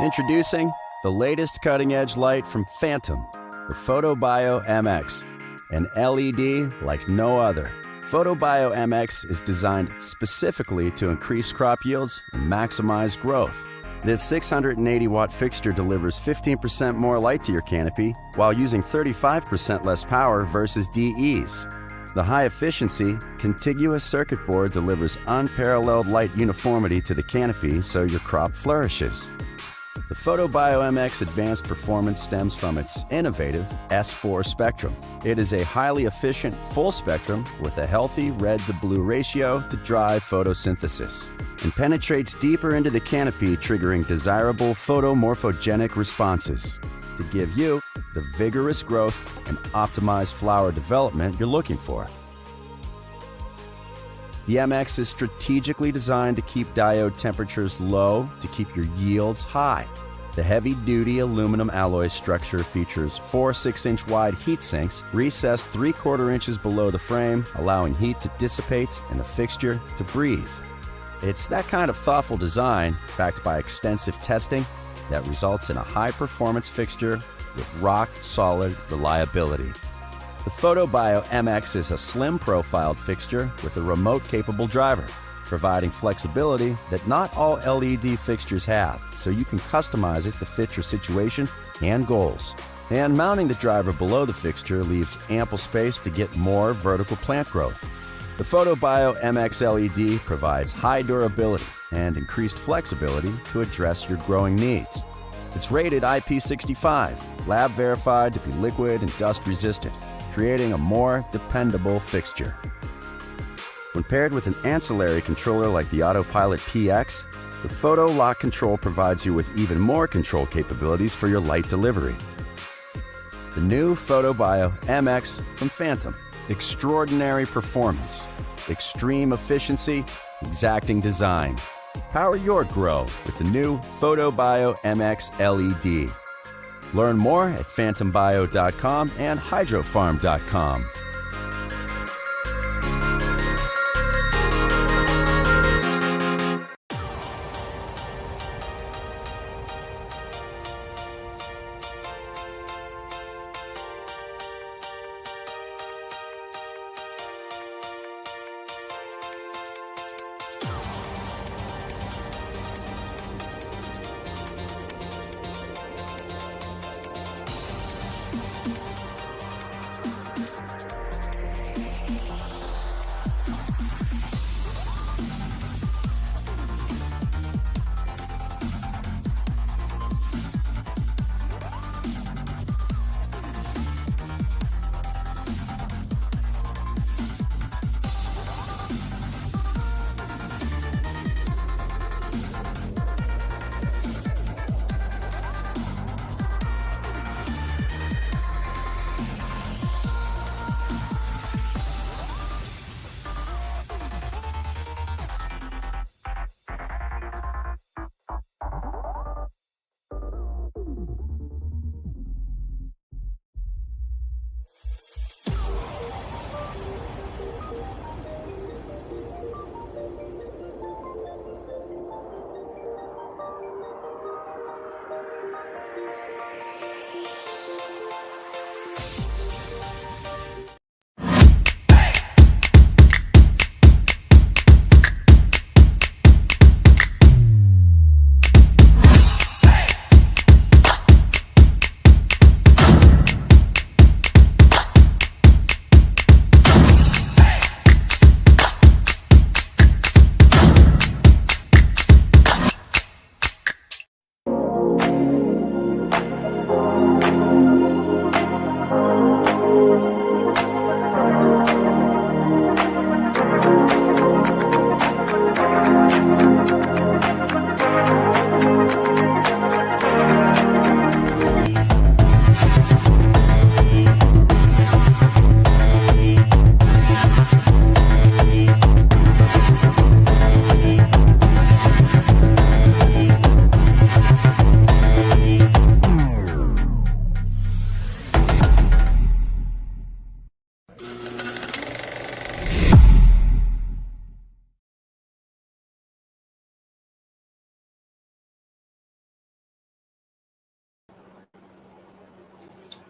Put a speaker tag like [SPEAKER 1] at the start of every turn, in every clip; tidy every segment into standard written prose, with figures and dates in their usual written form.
[SPEAKER 1] Introducing the latest cutting-edge light from Phantom, the PhotoBio MX, an LED like no other. PhotoBio MX is designed specifically to increase crop yields and maximize growth. This 680-watt fixture delivers 15% more light to your canopy while using 35% less power versus DEs. The high-efficiency, contiguous circuit board delivers unparalleled light uniformity to the canopy so your crop flourishes. The PhotoBio MX advanced performance stems from its innovative S4 spectrum. It is a highly efficient full spectrum with a healthy red-to-blue ratio to drive photosynthesis, and penetrates deeper into the canopy, triggering desirable photomorphogenic responses to give you the vigorous growth and optimized flower development you're looking for. The MX is strategically designed to keep diode temperatures low to keep your yields high. The heavy-duty aluminum alloy structure features 4 6-inch wide heat sinks recessed 3/4 inches below the frame, allowing heat to dissipate and the fixture to breathe. It's that kind of thoughtful design, backed by extensive testing, that results in a high-performance fixture with rock-solid reliability. The PhotoBio MX is a slim-profiled fixture with a remote-capable driver, providing flexibility that not all LED fixtures have, so you can customize it to fit your situation and goals. And mounting the driver below the fixture leaves ample space to get more vertical plant growth. The PhotoBio MX LED provides high durability and increased flexibility to address your growing needs. It's rated IP65, lab verified to be liquid and dust resistant, creating a more dependable fixture. When paired with an ancillary controller like the Autopilot PX, the Photo Lock Control provides you with even more control capabilities for your light delivery. The new PhotoBio MX from Phantom. Extraordinary performance, extreme efficiency, exacting design. Power your grow with the new PhotoBio MX LED. Learn more at phantombio.com and hydrofarm.com.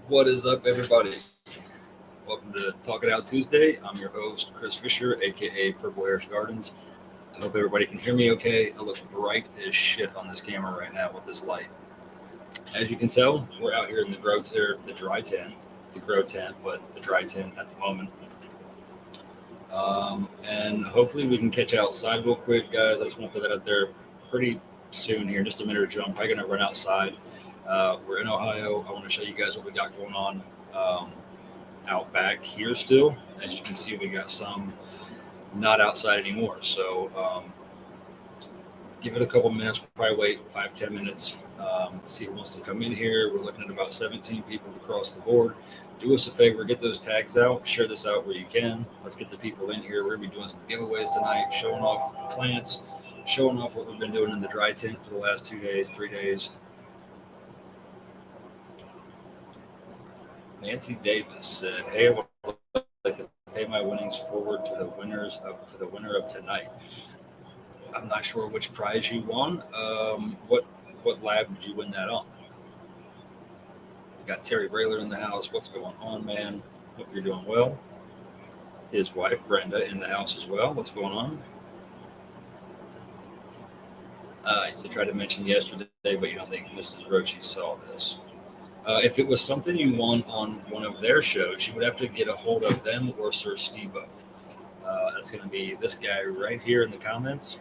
[SPEAKER 2] What is up, everybody? Welcome to Talk It Out Tuesday. I'm your host, Chris Fisher, aka Purple Hairs Gardens. I hope everybody can hear me okay. I look bright as shit on this camera right now with this light. As you can tell, we're out here in the dry tent, the grow tent, but the dry tent at the moment. And hopefully we can catch outside real quick, guys. I just want to put that out there pretty soon here, in just a minute or two. I'm probably going to run outside. We're in Ohio. I want to show you guys what we got going on out back here still. As you can see, we got some not outside anymore. So give it a couple minutes. We'll probably wait 5-10 minutes. See who wants to come in here. We're looking at about 17 people across the board. Do us a favor, get those tags out, share this out where you can. Let's get the people in here. We're going to be doing some giveaways tonight, showing off plants, showing off what we've been doing in the dry tent for the last 2 days, 3 days. Nancy Davis said, "Hey, I would like to pay my winnings forward to the winner of tonight." I'm not sure which prize you won. What lab did you win that on? Got Terry Brayler in the house. What's going on, man? Hope you're doing well. His wife Brenda in the house as well. What's going on? I used to try to mention yesterday, but you don't think Mrs. Roche saw this. If it was something you won on one of their shows, you would have to get a hold of them or Sir Steve-O. That's going to be this guy right here in the comments.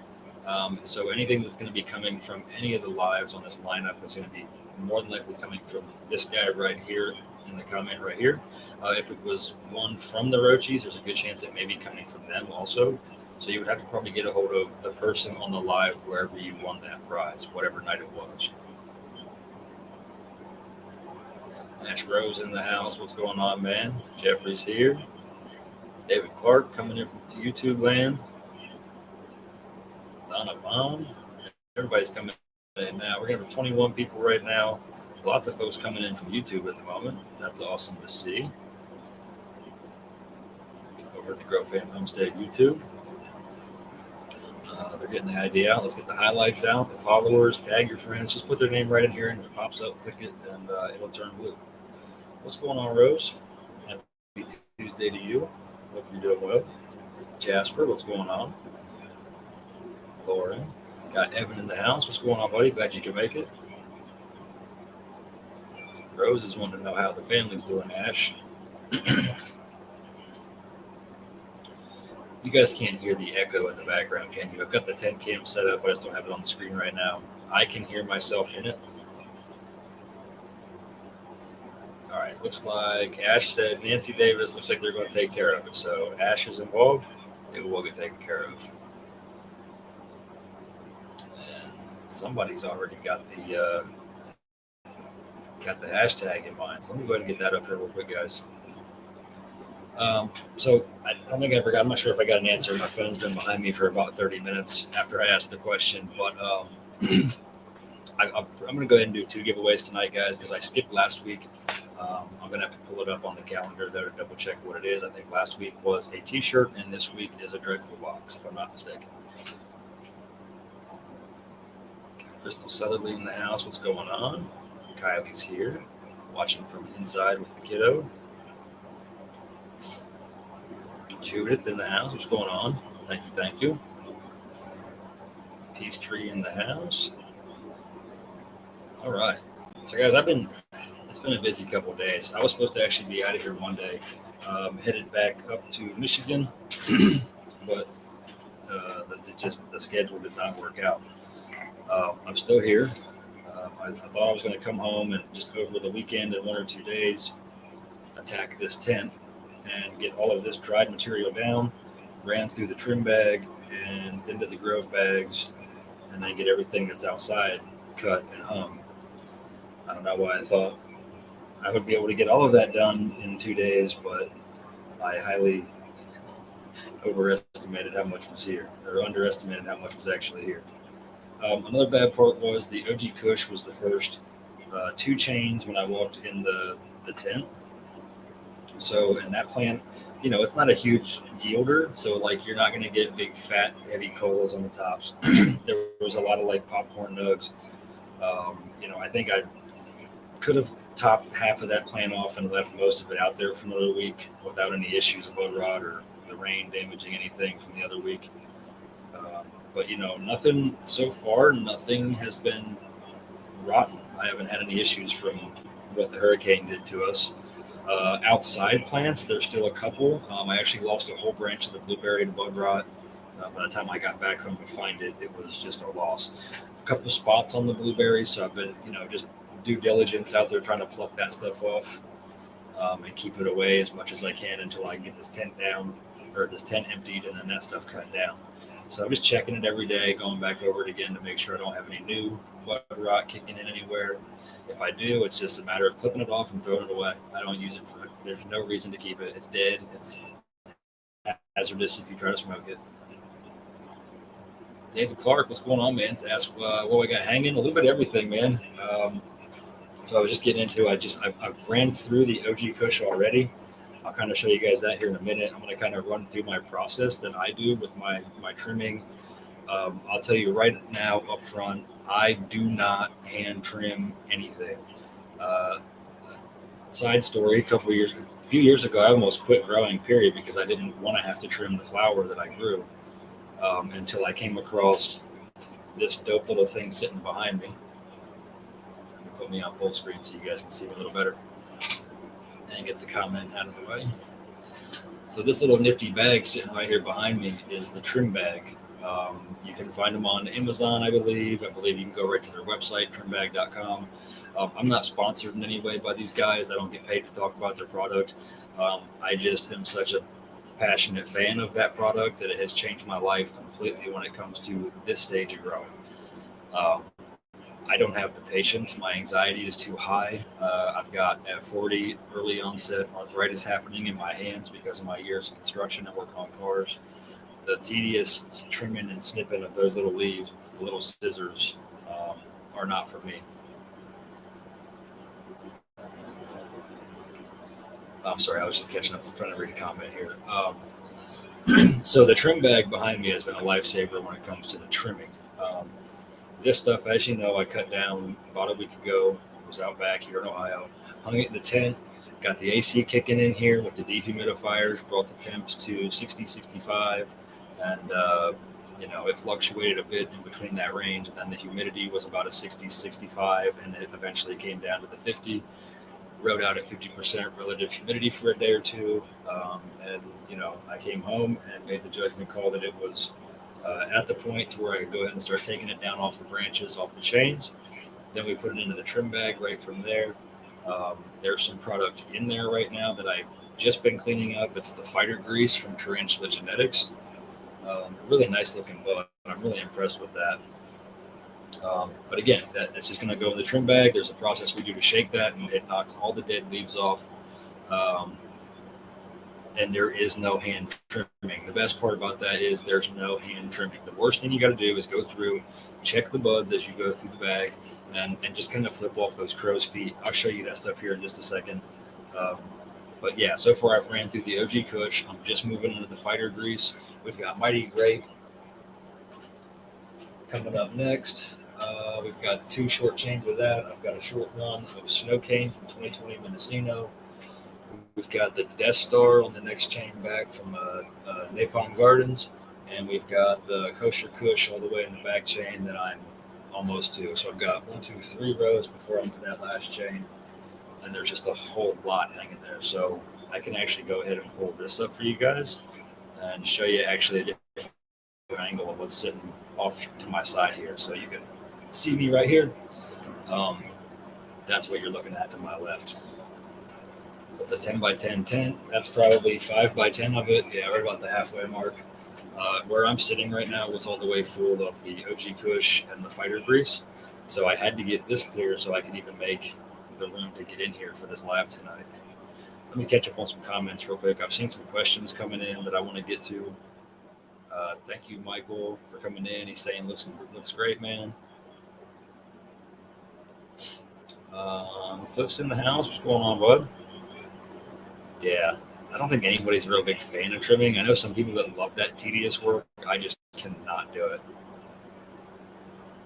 [SPEAKER 2] So anything that's going to be coming from any of the lives on this lineup is going to be more than likely coming from this guy right here in the comment right here. If it was one from the Roches, there's a good chance it may be coming from them also. So you would have to probably get a hold of the person on the live wherever you won that prize, whatever night it was. Ash Rose in the house. What's going on, man? Jeffrey's here. David Clark coming in from YouTube land. Donna Bond. Everybody's coming in now. We're going to have 21 people right now. Lots of folks coming in from YouTube at the moment. That's awesome to see. Over at the Grow Fam Homestead YouTube. They're getting the idea out. Let's get the highlights out, the followers, tag your friends. Just put their name right in here, and if it pops up, click it, and it'll turn blue. What's going on, Rose? Happy Tuesday to you. Hope you're doing well. Jasper, what's going on? Lauren. Got Evan in the house. What's going on, buddy? Glad you can make it. Rose is wanting to know how the family's doing, Ash. You guys can't hear the echo in the background, can you? I've got the 10 cam set up, but I just don't have it on the screen right now. I can hear myself in it. All right, looks like Ash said Nancy Davis looks like they're going to take care of it. So Ash is involved. It will get taken care of. And somebody's already got the hashtag in mind. So let me go ahead and get that up here real quick, guys. So I don't think I forgot. I'm not sure if I got an answer. My phone's been behind me for about 30 minutes after I asked the question. But I'm going to go ahead and do 2 giveaways tonight, guys, because I skipped last week. I'm going to have to pull it up on the calendar there to double check what it is. I think last week was a t-shirt, and this week is a Dreadful box, if I'm not mistaken. Crystal Southerly in the house. What's going on? Kylie's here, watching from inside with the kiddo. Judith in the house. What's going on? Thank you. Peace Tree in the house. All right. So, guys, it's been a busy couple of days. I was supposed to actually be out of here Monday, headed back up to Michigan, but the schedule did not work out. I'm still here. I thought I was going to come home and just over the weekend in 1 or 2 days attack this tent and get all of this dried material down, ran through the trim bag and into the grove bags, and then get everything that's outside cut and hung. I don't know why I thought I would be able to get all of that done in 2 days, but I highly overestimated how much was here, or underestimated how much was actually here. Another bad part was the OG Kush was the first 2 chains when I walked in the tent. So in that plant, it's not a huge yielder, so like you're not going to get big, fat, heavy coals on the tops. There was a lot of like popcorn nugs. I think I could have topped half of that plant off and left most of it out there for another week without any issues of bud rot or the rain damaging anything from the other week. But nothing so far. Nothing has been rotten. I haven't had any issues from what the hurricane did to us. Outside plants, there's still a couple. I actually lost a whole branch of the blueberry to bud rot. By the time I got back home to find it, it was just a loss. A couple spots on the blueberries, so I've been, just due diligence out there trying to pluck that stuff off and keep it away as much as I can until I get this tent down or this tent emptied and then that stuff cut down. So I'm just checking it every day, going back over it again to make sure I don't have any new bud rot kicking in anywhere. If I do, it's just a matter of clipping it off and throwing it away. I don't use it for. There's no reason to keep it. It's dead. It's hazardous if you try to smoke it. David Clark, what's going on, man? To ask what we got hanging, a little bit of everything, man. So I was just getting into. I've ran through the OG Kush already. I'll kind of show you guys that here in a minute. I'm going to kind of run through my process that I do with my trimming. I'll tell you right now up front, I do not hand trim anything. Side story, a few years ago, I almost quit growing, period, because I didn't want to have to trim the flower that I grew until I came across this dope little thing sitting behind me. Put me on full screen so you guys can see me a little better and get the comment out of the way. So this little nifty bag sitting right here behind me is the trim bag. You can find them on Amazon, I believe. I believe you can go right to their website, trimbag.com. I'm not sponsored in any way by these guys. I don't get paid to talk about their product. I just am such a passionate fan of that product that it has changed my life completely when it comes to this stage of growing. I don't have the patience. My anxiety is too high. I've got at 40 early onset arthritis happening in my hands because of my years of construction and working on cars. The tedious trimming and snipping of those little leaves with the little scissors are not for me. I'm sorry, I was just catching up. I'm trying to read a comment here. So the trim bag behind me has been a lifesaver when it comes to the trimming. This stuff, as you know, I cut down about a week ago. It was out back here in Ohio. Hung it in the tent. Got the AC kicking in here with the dehumidifiers. Brought the temps to 60, 65. And, it fluctuated a bit in between that range. And then the humidity was about a 60, 65. And it eventually came down to the 50. Rode out at 50% relative humidity for a day or two. I came home and made the judgment call that it was at the point to where I could go ahead and start taking it down off the branches, off the chains. Then we put it into the trim bag right from there. There's some product in there right now that I've just been cleaning up. It's the fighter grease from Tarantula Genetics. Really nice looking bud. I'm really impressed with that. But again, that's just going to go in the trim bag. There's a process we do to shake that, and it knocks all the dead leaves off. And there is no hand trimming. The best part about that is there's no hand trimming. The worst thing you got to do is go through, check the buds as you go through the bag, and just kind of flip off those crow's feet. I'll show you that stuff here in just a second. But yeah, so far I've ran through the OG Kush. I'm just moving into the fighter grease. We've got Mighty Grape coming up next. We've got 2 short chains of that. I've got a short run of Snow Cane from 2020 Mendocino. We've got the Death Star on the next chain back from Napalm Gardens. And we've got the Kosher Kush all the way in the back chain that I'm almost to. So I've got 1, 2, 3 rows before I'm to that last chain. And there's just a whole lot hanging there. So I can actually go ahead and pull this up for you guys and show you actually a different angle of what's sitting off to my side here. So you can see me right here. That's what you're looking at to my left. That's a 10 by 10 tent. That's probably 5 by 10 of it. Yeah, right about the halfway mark. Where I'm sitting right now was all the way full of the OG Kush and the fighter grease. So I had to get this clear so I could even make the room to get in here for this lab tonight. Let me catch up on some comments real quick. I've seen some questions coming in that I want to get to. Thank you, Michael, for coming in. He's saying looks great, man. Cliff's in the house. What's going on, bud? Yeah, I don't think anybody's a real big fan of trimming. I know some people that love that tedious work. I just cannot do it.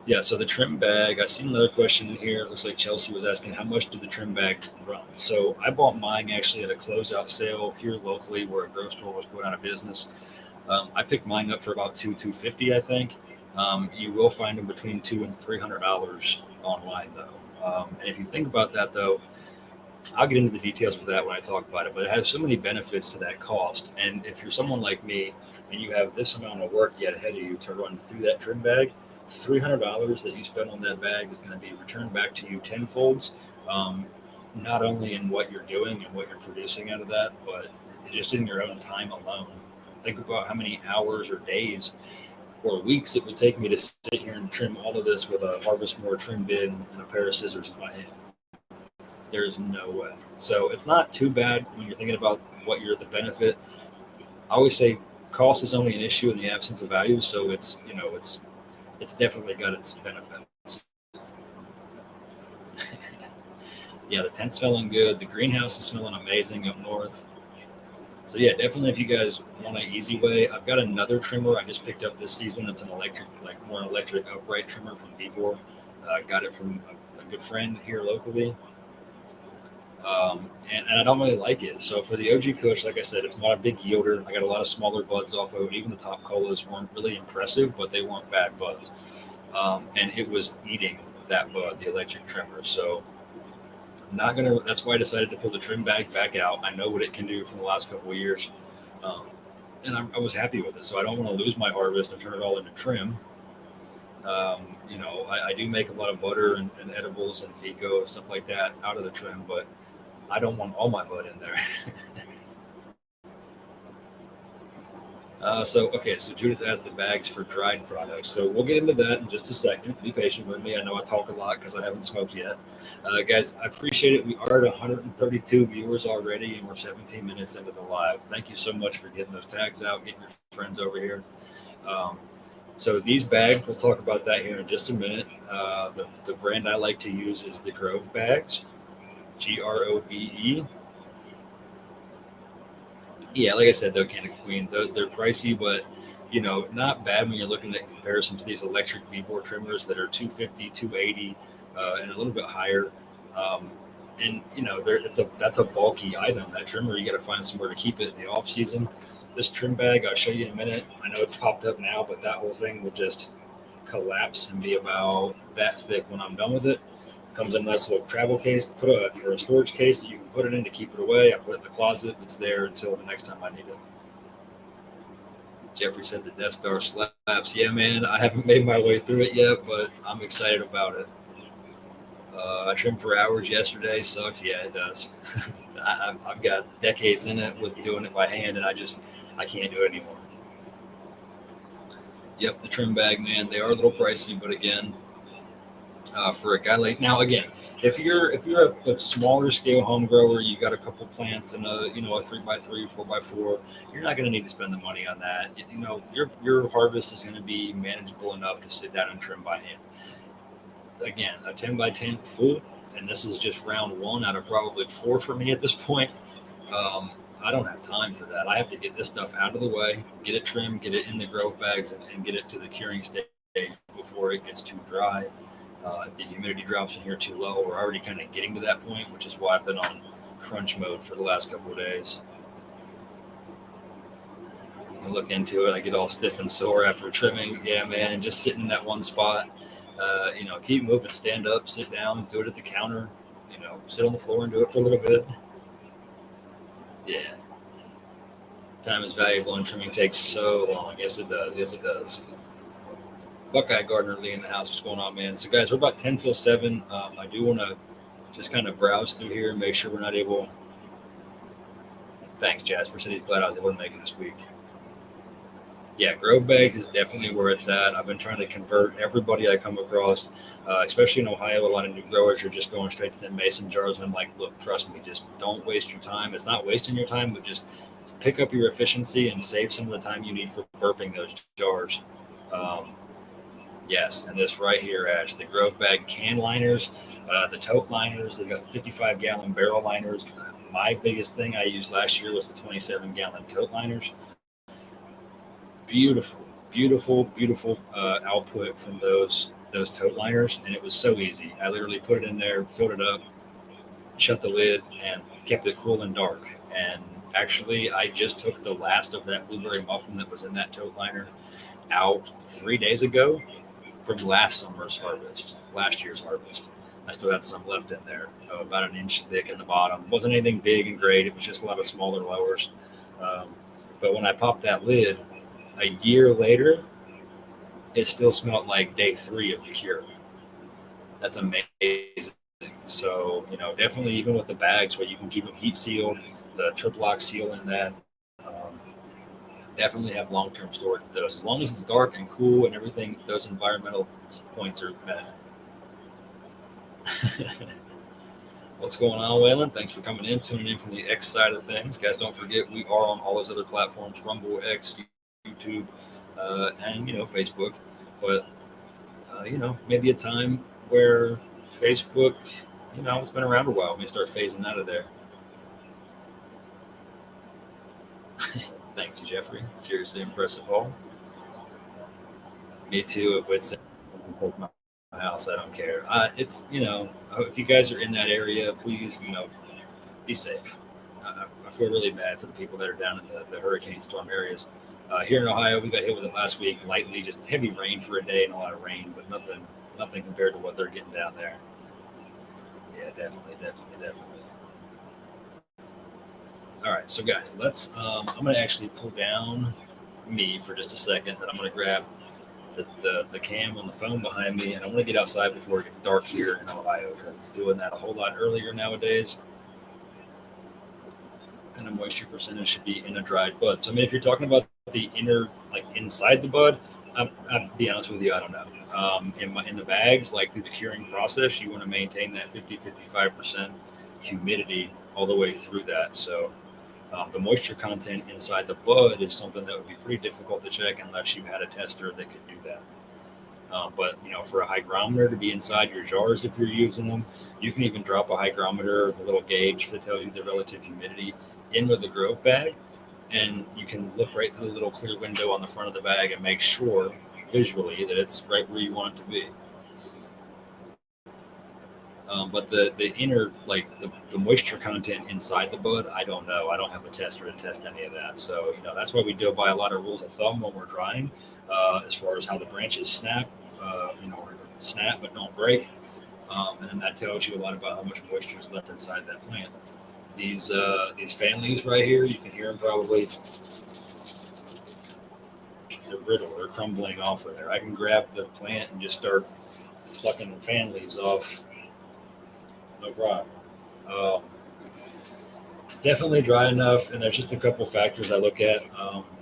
[SPEAKER 2] Yeah, so the trim bag, I seen another question in here. It looks like Chelsea was asking how much did the trim bag run? So I bought mine actually at a closeout sale here locally where a grocery store was going out of business. I picked mine up for about 250, I think. You will find them between $200 and $300 online though. And if you think about that though, I'll get into the details with that when I talk about it, but it has so many benefits to that cost. And if you're someone like me and you have this amount of work yet ahead of you to run through that trim bag, $300 that you spend on that bag is going to be returned back to you tenfolds, not only in what you're doing and what you're producing out of that, but just in your own time alone. Think about how many hours or days or weeks it would take me to sit here and trim all of this with a Harvest More trim bit and a pair of scissors in my hand. There's no way. So it's not too bad when you're thinking about what you're the benefit. I always say cost is only an issue in the absence of value. So it's definitely got its benefits. Yeah, the tent's smelling good. The greenhouse is smelling amazing up north. So yeah, definitely if you guys want an easy way, I've got another trimmer I just picked up this season. It's an electric, like more an electric upright trimmer from V4. Got it from a good friend here locally. And I don't really like it. So for the OG Kush, like I said, it's not a big yielder. I got a lot of smaller buds off of it. Even the top colas weren't really impressive, but they weren't bad buds. And it was eating that bud, the electric trimmer. So I'm not gonna. That's why I decided to pull the trim bag back out. I know what it can do from the last couple of years, um, and I was happy with it. So I don't want to lose my harvest and turn it all into trim. I do make a lot of butter and edibles and Fico and stuff like that out of the trim, but I don't want all my bud in there. So Judith has the bags for dried products. So we'll get into that in just a second. Be patient with me. I know I talk a lot because I haven't smoked yet. Guys, I appreciate it. We are at 132 viewers already, and we're 17 minutes into the live. Thank you so much for getting those tags out, getting your friends over here. So these bags, we'll talk about that here in just a minute. The brand I like to use is the Grove bags, Grove. Yeah, like I said, though, Candy Queen, they're pricey, but not bad when you're looking at comparison to these electric V4 trimmers that are 250, 280, and a little bit higher. And that's a bulky item. That trimmer, you got to find somewhere to keep it in the off season. This trim bag, I'll show you in a minute. I know it's popped up now, but that whole thing will just collapse and be about that thick when I'm done with it. Comes in a nice little travel case, or a storage case that you can put it in to keep it away. I put it in the closet. It's there until the next time I need it. Jeffrey said the Death Star slaps. Yeah, man, I haven't made my way through it yet, but I'm excited about it. I trimmed for hours yesterday. Sucked. Yeah, it does. I've got decades in it with doing it by hand, and I can't do it anymore. Yep, the trim bag, man. They are a little pricey, but again, for a guy like now, again, if you're a smaller scale home grower, you got a couple plants and a 3x3, 4x4, you're not going to need to spend the money on that. Your harvest is going to be manageable enough to sit down and trim by hand. Again, a 10x10 full, and this is just round one out of probably four for me at this point. I don't have time for that. I have to get this stuff out of the way, get it trimmed, get it in the Grove bags, and get it to the curing stage before it gets too dry. If the humidity drops in here too low, we're already kind of getting to that point, which is why I've been on crunch mode for the last couple of days. I look into it, I get all stiff and sore after trimming. Yeah, man, just sitting in that one spot. Keep moving, stand up, sit down, do it at the counter, sit on the floor and do it for a little bit. Yeah. Time is valuable and trimming takes so long. Yes, it does. Yes, it does. Buckeye Gardner Lee in the house. What's going on, man? So, guys, we're about 10 till 7. I do want to just kind of browse through here and make sure we're not able. Thanks, Jasper. Said he's glad I was able to make it this week. Yeah, Grove bags is definitely where it's at. I've been trying to convert everybody I come across, especially in Ohio. A lot of new growers are just going straight to the mason jars. And I'm like, look, trust me, just don't waste your time. It's not wasting your time, but just pick up your efficiency and save some of the time you need for burping those jars. Yes, and this right here, Ash, the Grove bag can liners, the tote liners. They've got the 55-gallon barrel liners. My biggest thing I used last year was the 27-gallon tote liners. Beautiful, beautiful, beautiful output from those. those tote liners, and it was so easy. I literally put it in there, filled it up, shut the lid, and kept it cool and dark. And actually, I just took the last of that blueberry muffin that was in that tote liner out 3 days ago from last year's harvest. I still had some left in there, about an inch thick in the bottom. It wasn't anything big and great. It was just a lot of smaller lowers. Um, but when I popped that lid, a year later, it still smelled like day 3 of the cure. That's amazing. So, definitely even with the bags where you can keep them heat sealed, the triple lock seal in that, definitely have long term storage with those. As long as it's dark and cool and everything, those environmental points are met. What's going on, Waylon? Thanks for coming in, tuning in from the X side of things. Guys, don't forget we are on all those other platforms, Rumble, X, YouTube, and, Facebook. But, maybe a time where Facebook, it's been around a while. We may start phasing out of there. Thanks, Jeffrey. Seriously impressive haul. Me too. It would say my house. I don't care. It's if you guys are in that area, please be safe. I feel really bad for the people that are down in the hurricane storm areas. Here in Ohio, we got hit with it last week. Lightly, just heavy rain for a day and a lot of rain, but nothing compared to what they're getting down there. Yeah, definitely. All right, so guys, let's. I'm going to actually pull down me for just a second, and I'm going to grab the cam on the phone behind me, and I want to get outside before it gets dark here in Ohio because it's doing that a whole lot earlier nowadays. And the moisture percentage should be in a dried bud. So, I mean, if you're talking about the inner, like inside the bud, I'll be honest with you, I don't know. In the bags, like through the curing process, you want to maintain that 50-55% humidity all the way through that. So, the moisture content inside the bud is something that would be pretty difficult to check unless you had a tester that could do that. But for a hygrometer to be inside your jars, if you're using them, you can even drop a hygrometer, the little gauge that tells you the relative humidity, in with the Grove bag, and you can look right through the little clear window on the front of the bag and make sure visually that it's right where you want it to be. But the inner, like the moisture content inside the bud, I don't know. I don't have a tester to test any of that. So, that's why we do by a lot of rules of thumb when we're drying, as far as how the branches snap, snap but don't break. And then that tells you a lot about how much moisture is left inside that plant. These fan leaves right here, you can hear them probably. They're brittle. They're crumbling off of there. I can grab the plant and just start plucking the fan leaves off. No problem. Definitely dry enough, and there's just a couple factors I look at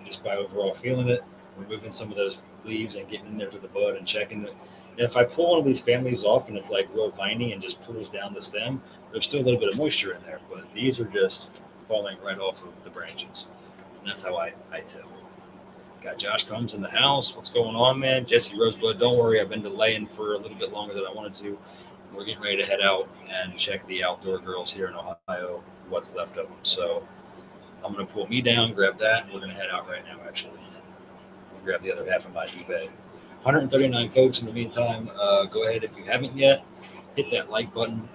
[SPEAKER 2] just by overall feeling it, removing some of those leaves and getting in there to the bud and checking it. And if I pull one of these fan leaves off and it's like real viney and just pulls down the stem, there's still a little bit of moisture in there, but these are just falling right off of the branches. And that's how I tell. Got Josh Combs in the house. What's going on, man? Jesse Rosebud, don't worry. I've been delaying for a little bit longer than I wanted to. We're getting ready to head out and check the outdoor girls here in Ohio, what's left of them. So I'm going to pull me down, grab that, and we're going to head out right now, actually. We'll grab the other half of my duvet. 139 folks in the meantime. Go ahead, if you haven't yet, hit that like button,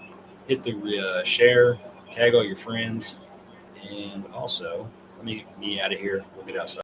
[SPEAKER 2] hit the share, tag all your friends, and also let me get me out of here. We'll get outside.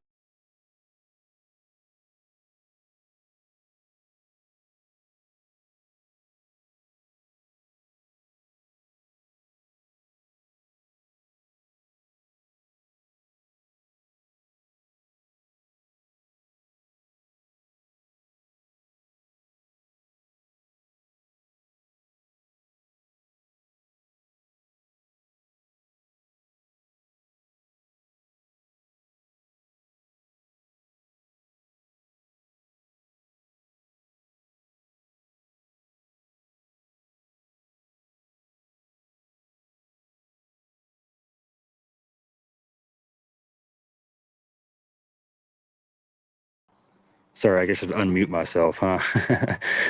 [SPEAKER 2] Sorry, I guess I should unmute myself, huh?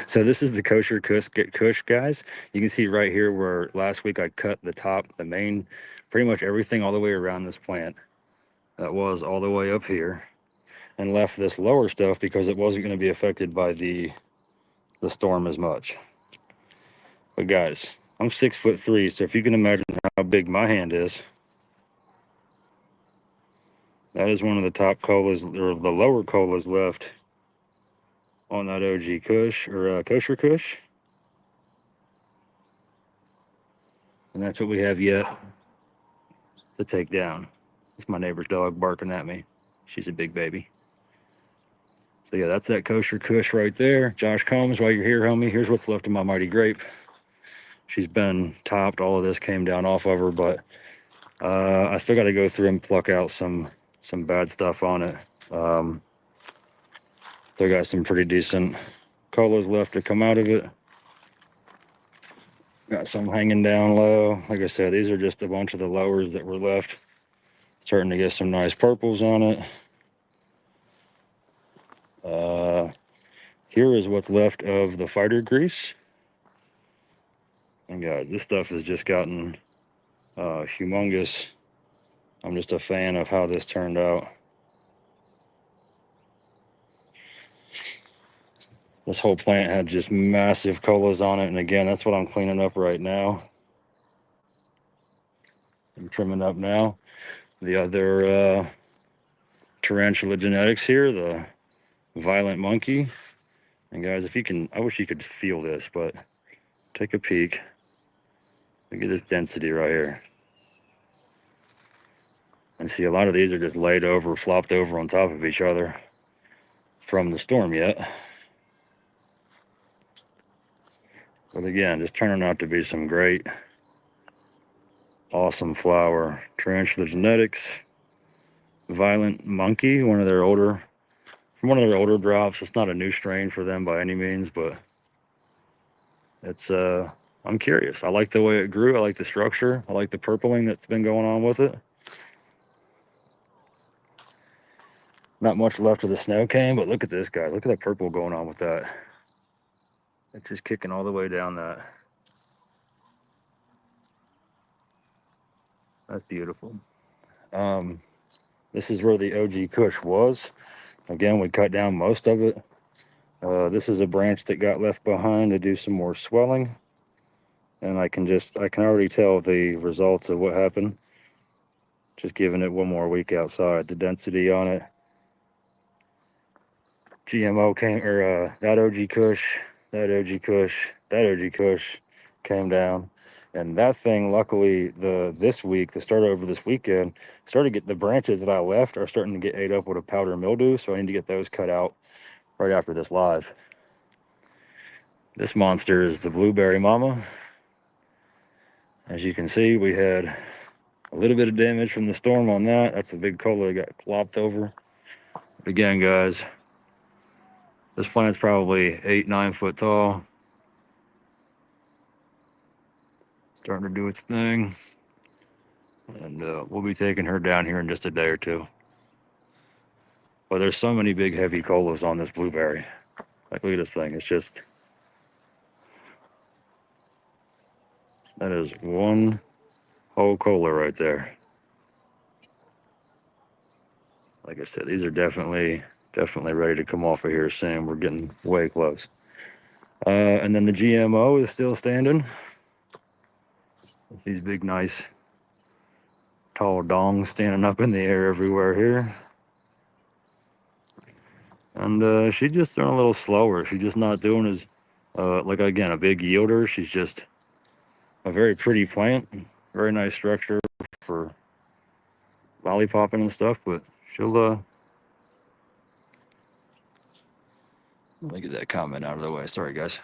[SPEAKER 2] So this is the kosher kush, guys. You can see right here where last week I cut the top, the main, pretty much everything all the way around this plant. That was all the way up here, and left this lower stuff because it wasn't going to be affected by the the storm as much. But guys, I'm 6'3", so if you can imagine how big my hand is, that is one of the top colas, or the lower colas left on that OG Kush, or Kosher Kush. And that's what we have yet to take down. It's my neighbor's dog barking at me. She's a big baby. So yeah, that's that Kosher Kush right there. Josh Combs, while you're here, homie, here's what's left of my Mighty Grape. She's been topped. All of this came down off of her, but I still got to go through and pluck out some bad stuff on it. Still got some pretty decent colas left to come out of it. Got some hanging down low. Like I said, these are just a bunch of the lowers that were left. Starting to get some nice purples on it. Here is what's left of the fighter grease. And guys, this stuff has just gotten humongous. I'm just a fan of how this turned out. This whole plant had just massive colas on it. And again, that's what I'm cleaning up right now. I'm trimming up now. The other tarantula genetics here, the violent monkey. And guys, if you can, I wish you could feel this, but take a peek. Look at this density right here. And see, a lot of these are just laid over, flopped over on top of each other from the storm yet. But again, just turning out to be some great, awesome flower. Tarantula genetics, violent monkey, from one of their older drops. It's not a new strain for them by any means, but it's I'm curious. I like the way it grew. I like the structure. I like the purpling that's been going on with it. Not much left of the snow cane, but look at this, guy. Look at that purple going on with that. It's just kicking all the way down that. That's beautiful. This is where the OG Kush was. Again, we cut down most of it. This is a branch that got left behind to do some more swelling. And I can already tell the results of what happened. Just giving it one more week outside. The density on it. GMO came, or that OG Kush, that OG Kush, that OG Kush came down. And that thing, luckily, this week, the start over this weekend, started to get the branches that I left are starting to get ate up with a powder mildew. So I need to get those cut out right after this live. This monster is the Blueberry Mama. As you can see, we had a little bit of damage from the storm on that. That's a big cola that got clopped over. But again, guys, this plant's probably 8-9 foot tall. Starting to do its thing. And we'll be taking her down here in just a day or two. But there's so many big heavy colas on this blueberry. Like, look at this thing. It's just, that is one whole cola right there. Like I said, these are definitely ready to come off of here soon. We're getting way close. And then the GMO is still standing. These big, nice, tall dongs standing up in the air everywhere here. And she's just doing a little slower. She's just not doing as, like, again, a big yielder. She's just a very pretty plant. Very nice structure for lollipopping and stuff, but she'll, let me get that comment out of the way. Sorry, guys.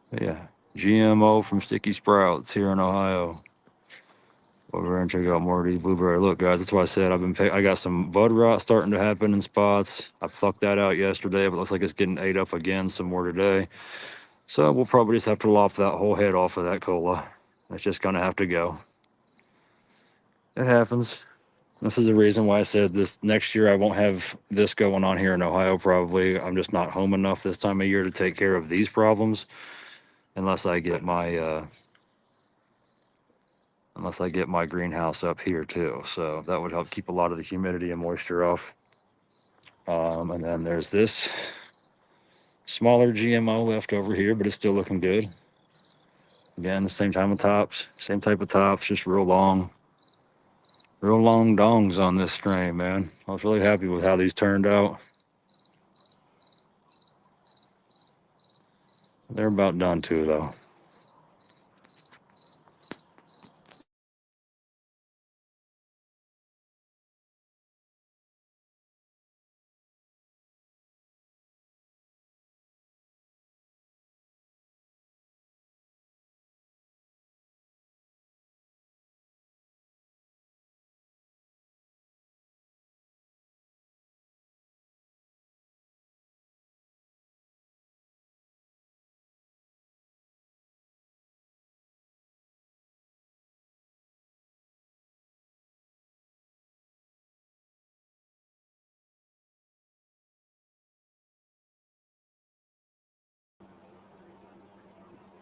[SPEAKER 2] But yeah, GMO from Sticky Sprouts here in Ohio. Over and check out more of these blueberry. Look, guys, that's why I said I got some bud rot starting to happen in spots. I plucked that out yesterday, but it looks like it's getting ate up again some more today. So we'll probably just have to lop that whole head off of that cola. It's just gonna have to go. It happens. This is the reason why I said this next year I won't have this going on here in Ohio. Probably I'm just not home enough this time of year to take care of these problems, unless I get my greenhouse up here too. So that would help keep a lot of the humidity and moisture off. And then there's this Smaller GMO left over here, but it's still looking good. Again, the same type of tops, just real long dongs on this strain, man. I was really happy with how these turned out. They're about done too, though.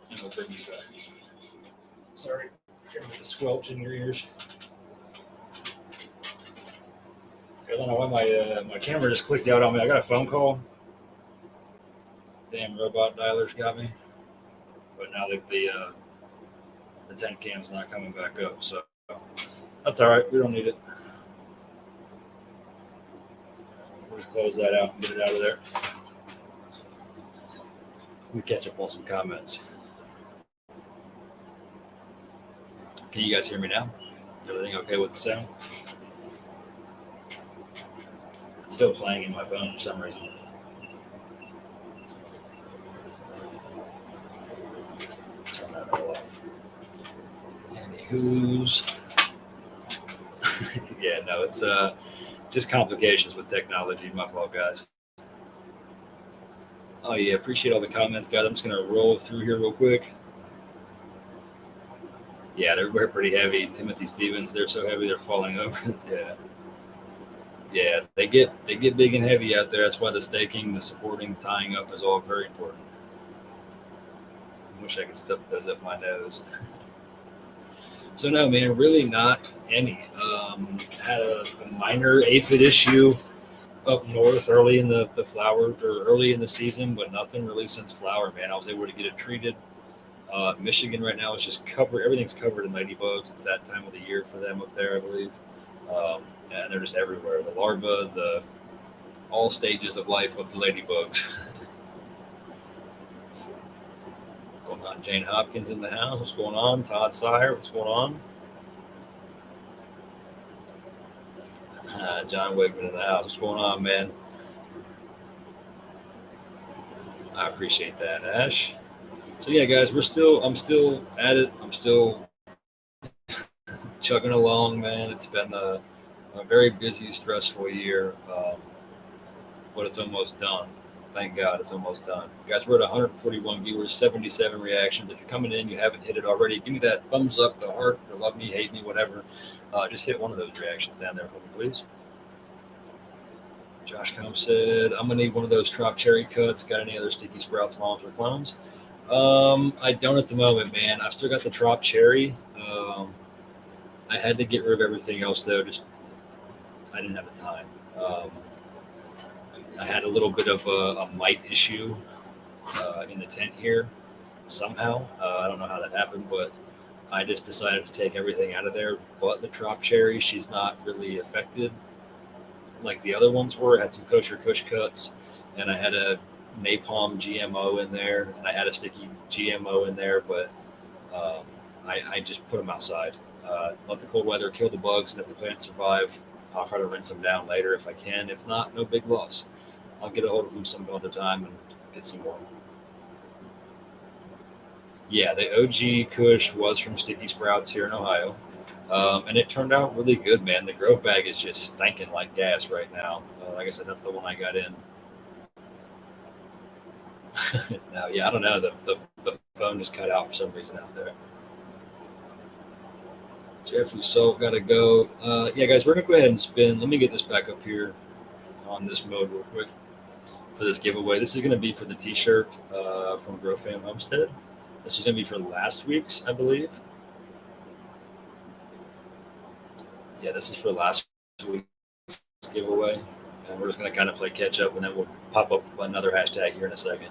[SPEAKER 2] And we'll bring you back. Sorry, with the squelch in your ears. I don't know why my camera just clicked out on me. I got a phone call. Damn robot dialers got me. But now that the 10 cam's not coming back up, so that's all right. We don't need it. We'll just close that out and get it out of there. We catch up on some comments. Can you guys hear me now? Is everything okay with the sound? It's still playing in my phone for some reason. Turn that all off. Anywho's. Yeah, no, it's just complications with technology. My fault, guys. Oh, yeah, appreciate all the comments, guys. I'm just going to roll through here real quick. Yeah, they're pretty heavy. Timothy Stevens, they're so heavy they're falling over. Yeah, they get big and heavy out there. That's why the staking, the supporting, tying up is all very important. I wish I could stuff those up my nose. So no, man, really not any. Had a minor aphid issue up north early in the flower or early in the season, but nothing really since flower, man. I was able to get it treated. Michigan right now is just covered. Everything's covered in ladybugs. It's that time of the year for them up there, I believe. And they're just everywhere. The larvae, all stages of life of the ladybugs. What's going on? Jane Hopkins in the house. What's going on? Todd Sire. What's going on? John Wigman in the house. What's going on, man? I appreciate that, Ash. So yeah, guys, I'm still at it. I'm still chugging along, man. It's been a very busy, stressful year, but it's almost done. Thank God it's almost done. Guys, we're at 141 viewers, 77 reactions. If you're coming in, you haven't hit it already, give me that thumbs up, the heart, the love me, hate me, whatever. Just hit one of those reactions down there for me, please. Josh Combs said, I'm going to need one of those Trop Cherry cuts. Got any other Sticky Sprouts moms or clones? I don't at the moment, man. I've still got the Trop Cherry. I had to get rid of everything else, though. Just I didn't have the time. I had a little bit of a mite issue in the tent here somehow. I don't know how that happened, but I just decided to take everything out of there. But the Trop Cherry, she's not really affected like the other ones were. I had some kosher kush cuts, and I had a napalm GMO in there, and I had a sticky GMO in there, but I just put them outside. Let the cold weather kill the bugs, and if the plants survive, I'll try to rinse them down later if I can. If not, no big loss. I'll get a hold of them some other time and get some more. Yeah, the OG Kush was from Sticky Sprouts here in Ohio. And it turned out really good, man. The Grove bag is just stinking like gas right now. Like I said, that's the one I got in. Now, yeah, I don't know. The phone just cut out for some reason out there. Jeffrey Salt got to go. Yeah, guys, we're going to go ahead and spin. Let me get this back up here on this mode real quick for this giveaway. This is going to be for the t-shirt from Grow Fam Homestead. This was going to be for last week's, I believe. Yeah, this is for last week's giveaway. And we're just going to kind of play catch up, and then we'll pop up another hashtag here in a second.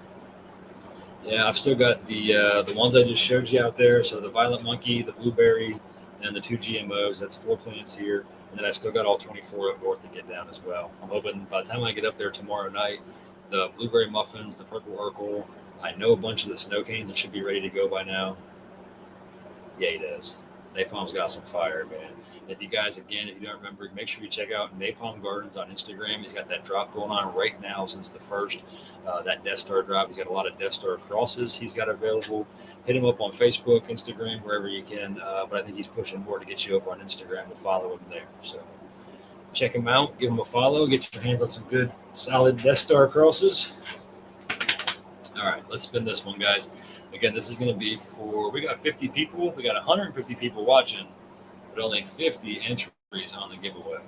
[SPEAKER 2] Yeah, I've still got the ones I just showed you out there. So the violet monkey, the blueberry, and the 2 GMOs. That's 4 plants here. And then I've still got all 24 up north to get down as well. I'm hoping by the time I get up there tomorrow night, the blueberry muffins, the purple Urkel, I know a bunch of the snow canes that should be ready to go by now. Yeah, he does. Napalm's got some fire, man. If you guys, again, if you don't remember, make sure you check out Napalm Gardens on Instagram. He's got that drop going on right now since the first, that Death Star drop. He's got a lot of Death Star crosses he's got available. Hit him up on Facebook, Instagram, wherever you can. But I think he's pushing more to get you over on Instagram to follow him there. So check him out. Give him a follow. Get your hands on some good, solid Death Star crosses. All right, let's spin this one, guys. Again, this is going to be for, we got 50 people. We got 150 people watching, but only 50 entries on the giveaway.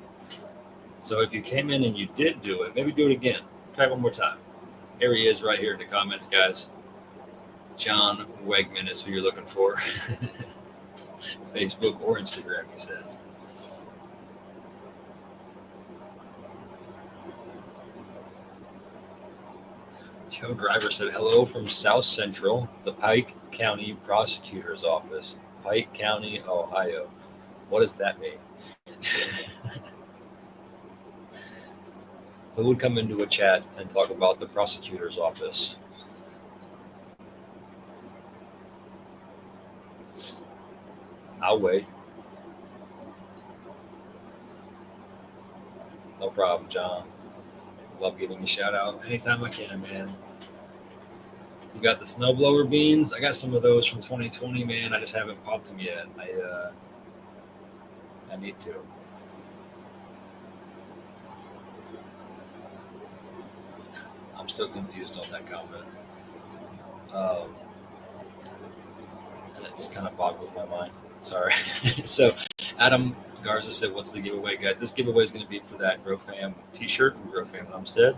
[SPEAKER 2] So if you came in and you did do it, maybe do it again. Try it one more time. Here he is right here in the comments, guys. John Wegman is who you're looking for. Facebook or Instagram, he says. Joe Driver said, hello from South Central, the Pike County Prosecutor's Office, Pike County, Ohio. What does that mean? Who would come into a chat and talk about the prosecutor's office? I'll wait. No problem, John. Love giving you a shout out anytime I can, man. You got the snowblower beans. I got some of those from 2020, man. I just haven't popped them yet. I need to. I'm still confused on that comment. And it just kind of boggles my mind. Sorry. So Adam Garza said, what's the giveaway, guys? This giveaway is going to be for that Grow Fam t-shirt from Grow Fam Homestead.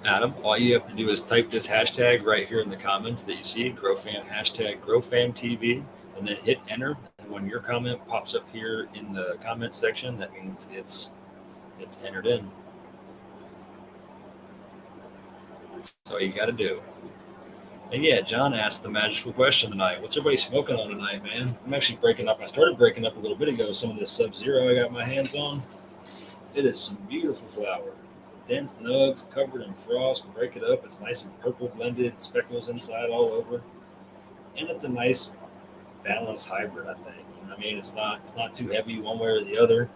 [SPEAKER 2] Adam, all you have to do is type this hashtag right here in the comments that you see, GrowFam, hashtag GrowFamTV, and then hit enter. And when your comment pops up here in the comment section, that means it's entered in. That's all you got to do. And yeah, John asked the magical question tonight. What's everybody smoking on tonight, man? I'm actually breaking up. I started breaking up a little bit ago. Some of this Sub-Zero I got my hands on. It is some beautiful flower. Dense nugs covered in frost. Break it up. It's nice and purple blended. Speckles inside all over. And it's a nice balanced hybrid, I think. You know what I mean? It's not too heavy one way or the other.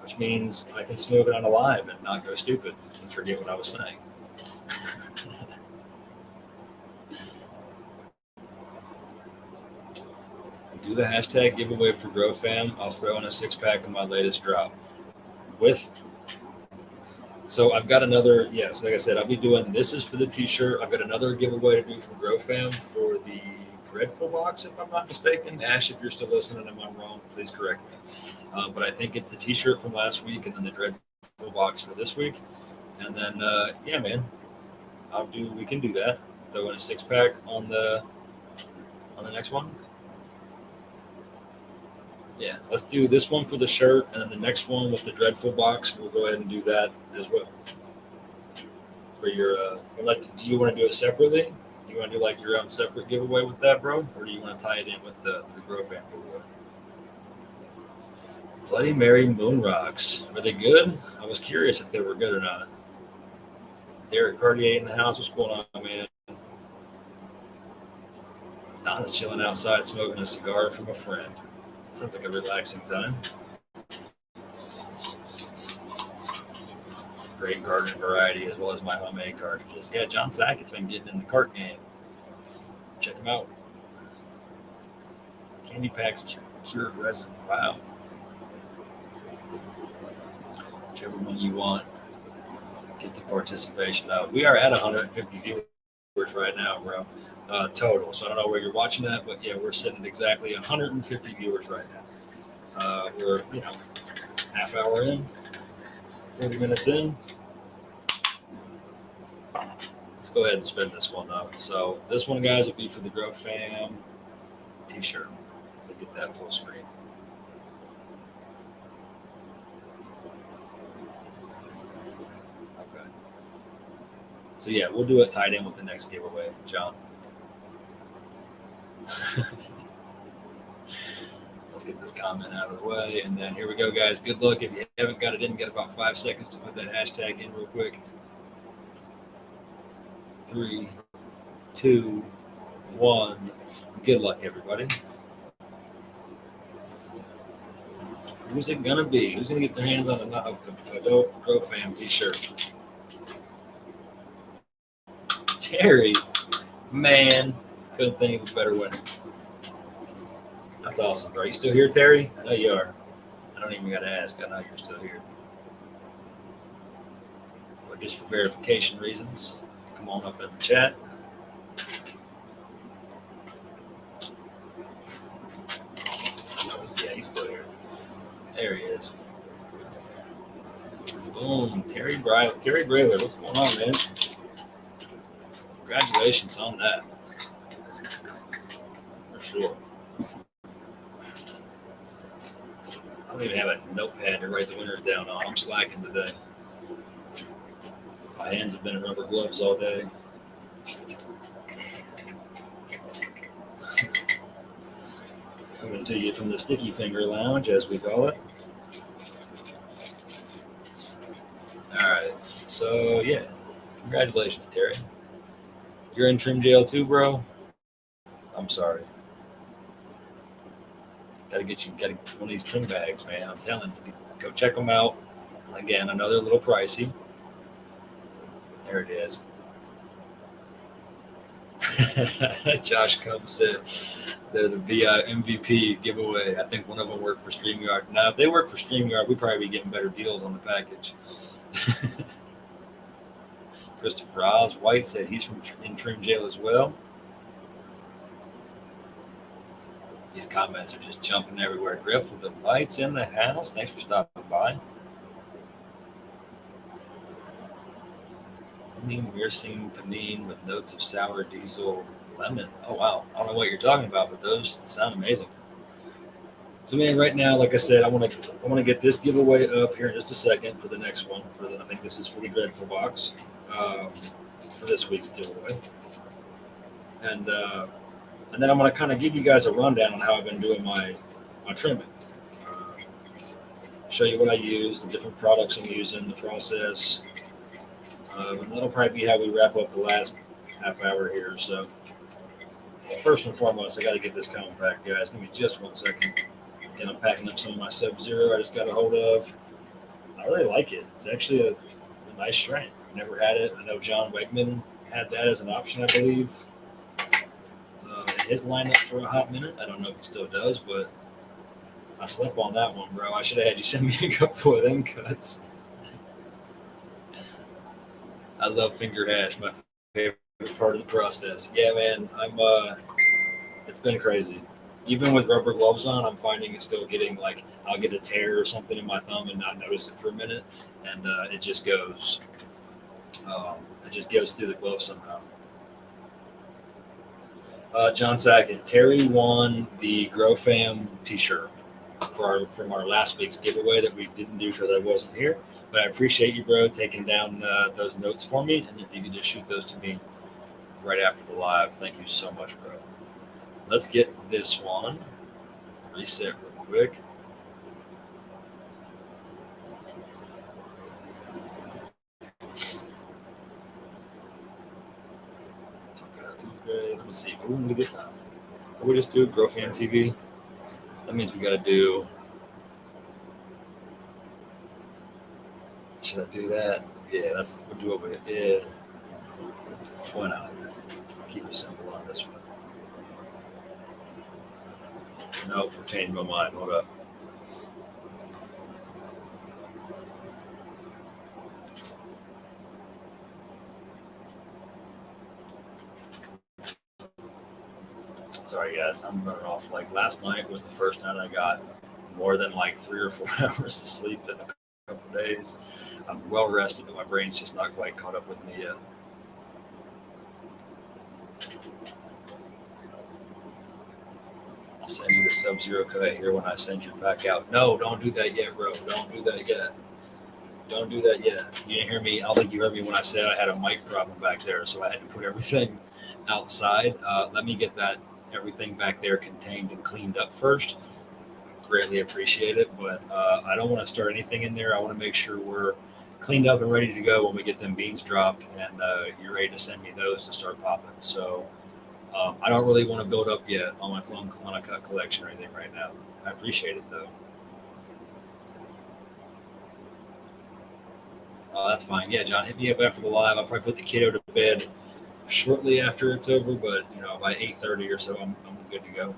[SPEAKER 2] Which means I can smoke it on a live and not go stupid and forget what I was saying. Do the hashtag giveaway for GrowFam. I'll throw in a 6-pack of my latest drop. So I've got another, yes, like I said, I'll be doing, this is for the t-shirt. I've got another giveaway to do from GrowFam for the Dreadful box, if I'm not mistaken. Ash, if you're still listening and I'm wrong, please correct me. But I think it's the t-shirt from last week and then the Dreadful box for this week. And then, yeah, man, we can do that. Throw in a 6-pack on the next one. Yeah, let's do this one for the shirt, and then the next one with the Dreadful box, we'll go ahead and do that as well. For your, do you want to do it separately? You want to do like your own separate giveaway with that, bro? Or do you want to tie it in with the Grow Fam giveaway? Bloody Mary Moon Rocks. Are they good? I was curious if they were good or not. Derek Cartier in the house. What's going on, man? Donna's chilling outside smoking a cigar from a friend. Sounds like a relaxing time. Great garden variety as well as my homemade cartridges. Yeah, John Sackett's been getting in the cart game. Check him out. Candy packs cured resin. Wow. Whichever one you want. Get the participation out. We are at 150 viewers right now, bro. Total. So I don't know where you're watching that, but yeah, we're sitting at exactly 150 viewers right now. We're, half hour in, 40 minutes in. Let's go ahead and spin this one up. So this one, guys, will be for the Grow Fam t-shirt. We'll get that full screen. So yeah, we'll do it tied in with the next giveaway, John. Let's get this comment out of the way, and then here we go, guys. Good luck. If you haven't got it in, get about 5 seconds to put that hashtag in real quick. 3, 2, 1. Good luck, everybody. Who's it gonna be? Who's gonna get their hands on a dope Grow Fam t-shirt? Terry, man, couldn't think of a better winner. That's awesome. Are you still here, Terry? I know you are. I don't even gotta ask. I know you're still here. Or just for verification reasons, come on up in the chat. Yeah, he's still here. There he is. Boom. Terry Brailer. What's going on, man? Congratulations on that. For sure. I don't even have a notepad to write the winners down on. I'm slacking today. My hands have been in rubber gloves all day. Coming to you from the Sticky Finger Lounge, as we call it. All right. So, yeah. Congratulations, Terry. You're in trim jail too, bro? I'm sorry. Gotta get one of these trim bags, man. I'm telling you, go check them out. Again, I know they're a little pricey. There it is. Josh Combs said they're the MVP giveaway. I think one of them worked for StreamYard. Now, if they work for StreamYard, we'd probably be getting better deals on the package. Christopher Oz White said he's in trim jail as well. These comments are just jumping everywhere. Griff with the lights in the house. Thanks for stopping by. Panine panine with notes of sour diesel lemon. Oh wow. I don't know what you're talking about, but those sound amazing. So man, right now, like I said, I want to get this giveaway up here in just a second for the next one. I think this is for the Dreadful box for this week's giveaway. And then I'm going to kind of give you guys a rundown on how I've been doing my trimming. Show you what I use, the different products I'm using, the process. And that'll probably be how we wrap up the last half hour here. So first and foremost, I got to get this comb packed, guys. Give me just 1 second. Again, I'm packing up some of my Sub-Zero I just got a hold of. I really like it. It's actually a nice strength. I've never had it. I know John Wegman had that as an option, I believe. His lineup for a hot minute. I don't know if he still does, but I slept on that one, bro. I should have had you send me a couple of them cuts. I love finger hash, my favorite part of the process. Yeah, man, it's been crazy. Even with rubber gloves on, I'm finding it's still getting I'll get a tear or something in my thumb and not notice it for a minute, and it just goes. It just goes through the glove somehow. John Sackett, Terry won the Grow Fam t-shirt from our last week's giveaway that we didn't do because I wasn't here. But I appreciate you, bro, taking down those notes for me. And if you could just shoot those to me right after the live. Thank you so much, bro. Let's get this one. Reset real quick. Let me see. What do we get now? What we just do? Grow Fam TV. That means we got to do. Should I do that? Yeah, we'll do it with it. Why not? Keep it simple on this one. Nope, I'm changing my mind. Hold up. Sorry, guys. I'm running off. Last night was the first night I got more than 3 or 4 hours of sleep in a couple of days. I'm well rested, but my brain's just not quite caught up with me yet. I'll send you the Sub-Zero cut here when I send you back out. No, don't do that yet, bro. Don't do that yet. Don't do that yet. You didn't hear me. I don't think you heard me when I said I had a mic problem back there, so I had to put everything outside. Let me get that everything back there contained and cleaned up first. Greatly appreciate it, but I don't want to start anything in there. I want to make sure we're cleaned up and ready to go when we get them beans dropped, and you're ready to send me those to start popping. So I don't really want to build up yet on my phone on a cut collection or anything right now. I appreciate it though. That's fine. Yeah, John, hit me up after the live. I'll probably put the kiddo to bed shortly after it's over, but by 8:30 or so, I'm good to go.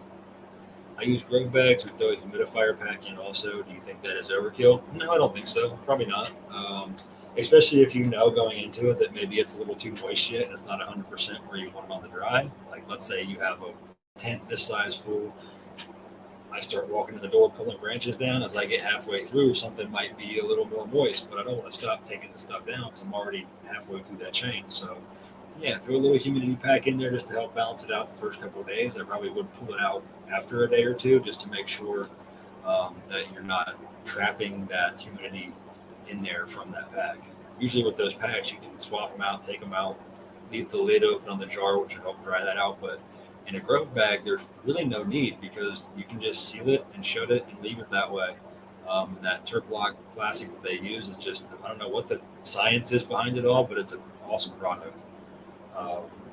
[SPEAKER 2] I use grow bags and throw a humidifier pack in also. Do you think that is overkill? No, I don't think so. Probably not. Especially if you know going into it that maybe it's a little too moist yet and it's not 100% where you want it on the dry. Like, let's say you have a tent this size full. I start walking to the door, pulling branches down. As I get halfway through, something might be a little more moist, but I don't want to stop taking the stuff down because I'm already halfway through that chain. So, yeah, throw a little humidity pack in there just to help balance it out the first couple of days. I probably would pull it out after a day or two just to make sure that you're not trapping that humidity in there from that pack. Usually with those packs, you can swap them out, take them out, leave the lid open on the jar, which will help dry that out. But in a growth bag, there's really no need because you can just seal it and shut it and leave it that way. That Turplock plastic that they use is just, I don't know what the science is behind it all, but it's an awesome product.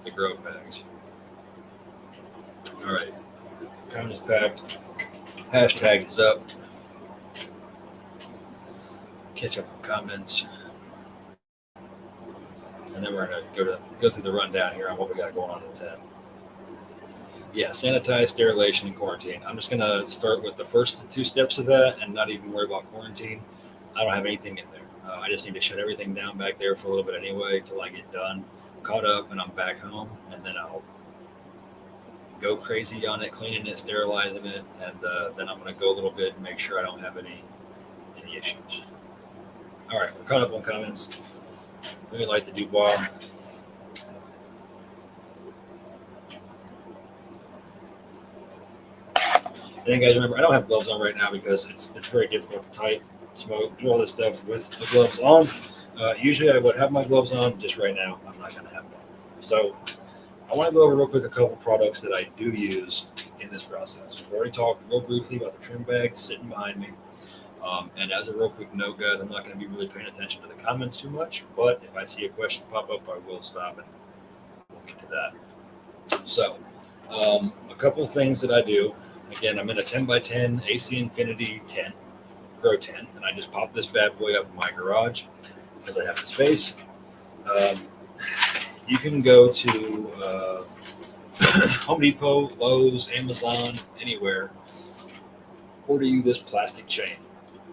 [SPEAKER 2] The growth bags. All right. Comment is packed. Hashtag is up. Catch up on comments. And then we're going to go through the rundown here on what we got going on in the tent. Yeah, sanitize, sterilization, and quarantine. I'm just going to start with the first two steps of that and not even worry about quarantine. I don't have anything in there. I just need to shut everything down back there for a little bit anyway till I get done, caught up, and I'm back home. And then I'll go crazy on it, cleaning it, sterilizing it, and then I'm going to go a little bit and make sure I don't have any issues. All right, we're caught up on comments. Really like the Dubois. And then, guys, remember, I don't have gloves on right now because it's very difficult to type, smoke, do all this stuff with the gloves on. Usually I would have my gloves on. Just right now, I'm not going to have them. So I want to go over real quick a couple products that I do use in this process. We've already talked real briefly about the trim bags sitting behind me. And as a real quick note, guys, I'm not going to be really paying attention to the comments too much, but if I see a question pop up, I will stop and we'll get to that. So a couple things that I do. Again, I'm in a 10x10 AC Infinity tent, grow tent, and I just pop this bad boy up in my garage because I have the space. You can go to Home Depot, Lowe's, Amazon, anywhere. Order you this plastic chain.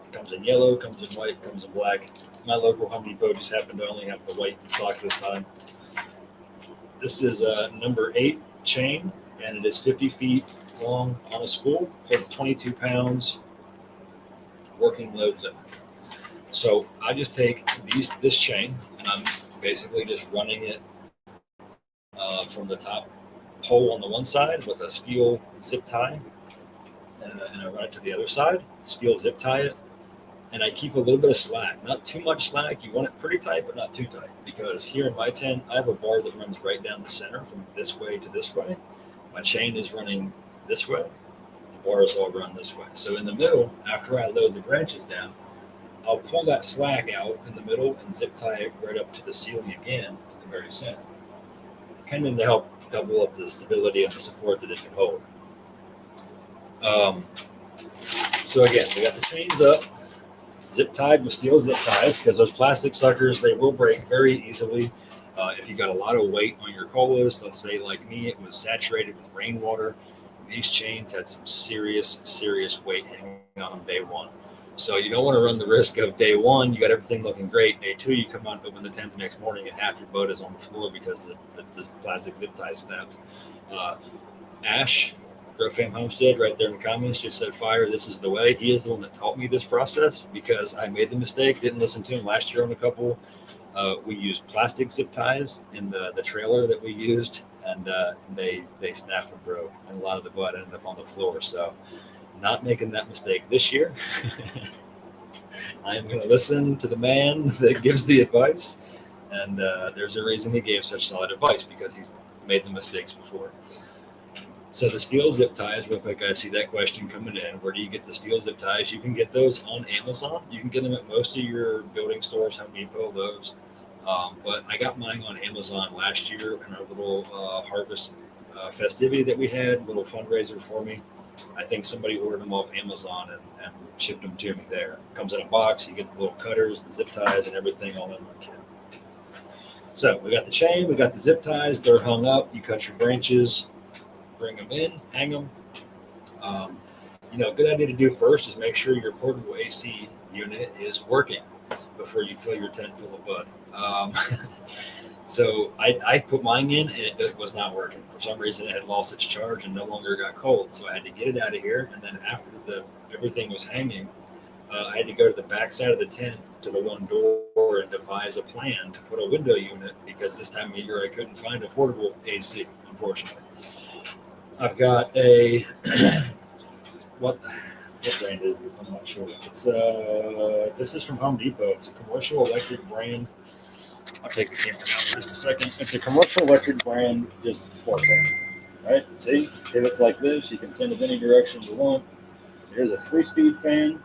[SPEAKER 2] It comes in yellow, comes in white, comes in black. My local Home Depot just happened to only have the white in stock this time. This is a number 8 chain, and it is 50 feet long on a spool. Holds 22 pounds. Working load limit. So I just take this chain, and I'm basically just running it from the top pole on the one side with a steel zip tie, and I run it to the other side, steel zip tie it, and I keep a little bit of slack. Not too much slack. You want it pretty tight, but not too tight, because here in my tent, I have a bar that runs right down the center from this way to this way. My chain is running this way. The bars all run this way. So in the middle, after I load the branches down, I'll pull that slack out in the middle and zip tie it right up to the ceiling again in the very center, kind of to help double up the stability and the support that it can hold. So again, we got the chains up, zip tied with steel zip ties, because those plastic suckers, they will break very easily. If you got a lot of weight on your colas, let's say like me, it was saturated with rainwater. These chains had some serious weight hanging on them day one. So you don't want to run the risk of day one, you got everything looking great. Day two, you come out, open the tent the next morning, and half your boat is on the floor because the plastic zip tie snaps. Ash, Grow Fam Homestead, right there in the comments, just said, "Fire, this is the way." He is the one that taught me this process because I made the mistake, didn't listen to him last year on a couple. We used plastic zip ties in the trailer that we used, and they snapped and broke, and a lot of the boat ended up on the floor. So not making that mistake this year. I am going to listen to the man that gives the advice. And there's a reason he gave such solid advice, because he's made the mistakes before. So the steel zip ties, real quick, I see that question coming in. Where do you get the steel zip ties? You can get those on Amazon. You can get them at most of your building stores, Home Depot, those. But I got mine on Amazon last year in our little harvest festivity that we had, little fundraiser for me. I think somebody ordered them off Amazon and shipped them to me there. Comes in a box. You get the little cutters, the zip ties, and everything all in one kit. So we got the chain, we got the zip ties. They're hung up. You cut your branches, bring them in, hang them. Good idea to do first is make sure your portable AC unit is working before you fill your tent full of bud. So I put mine in, and it was not working. For some reason, it had lost its charge and no longer got cold. So I had to get it out of here. And then after everything was hanging, I had to go to the back side of the tent to the one door and devise a plan to put a window unit, because this time of year I couldn't find a portable AC, unfortunately. I've got a what brand is this? I'm not sure. It's this is from Home Depot. It's a commercial electric brand. I'll take the camera down for just a second. It's a commercial electric brand, just for fan. Right? See, if it's like this, you can send it any direction you want. Here's a 3-speed fan.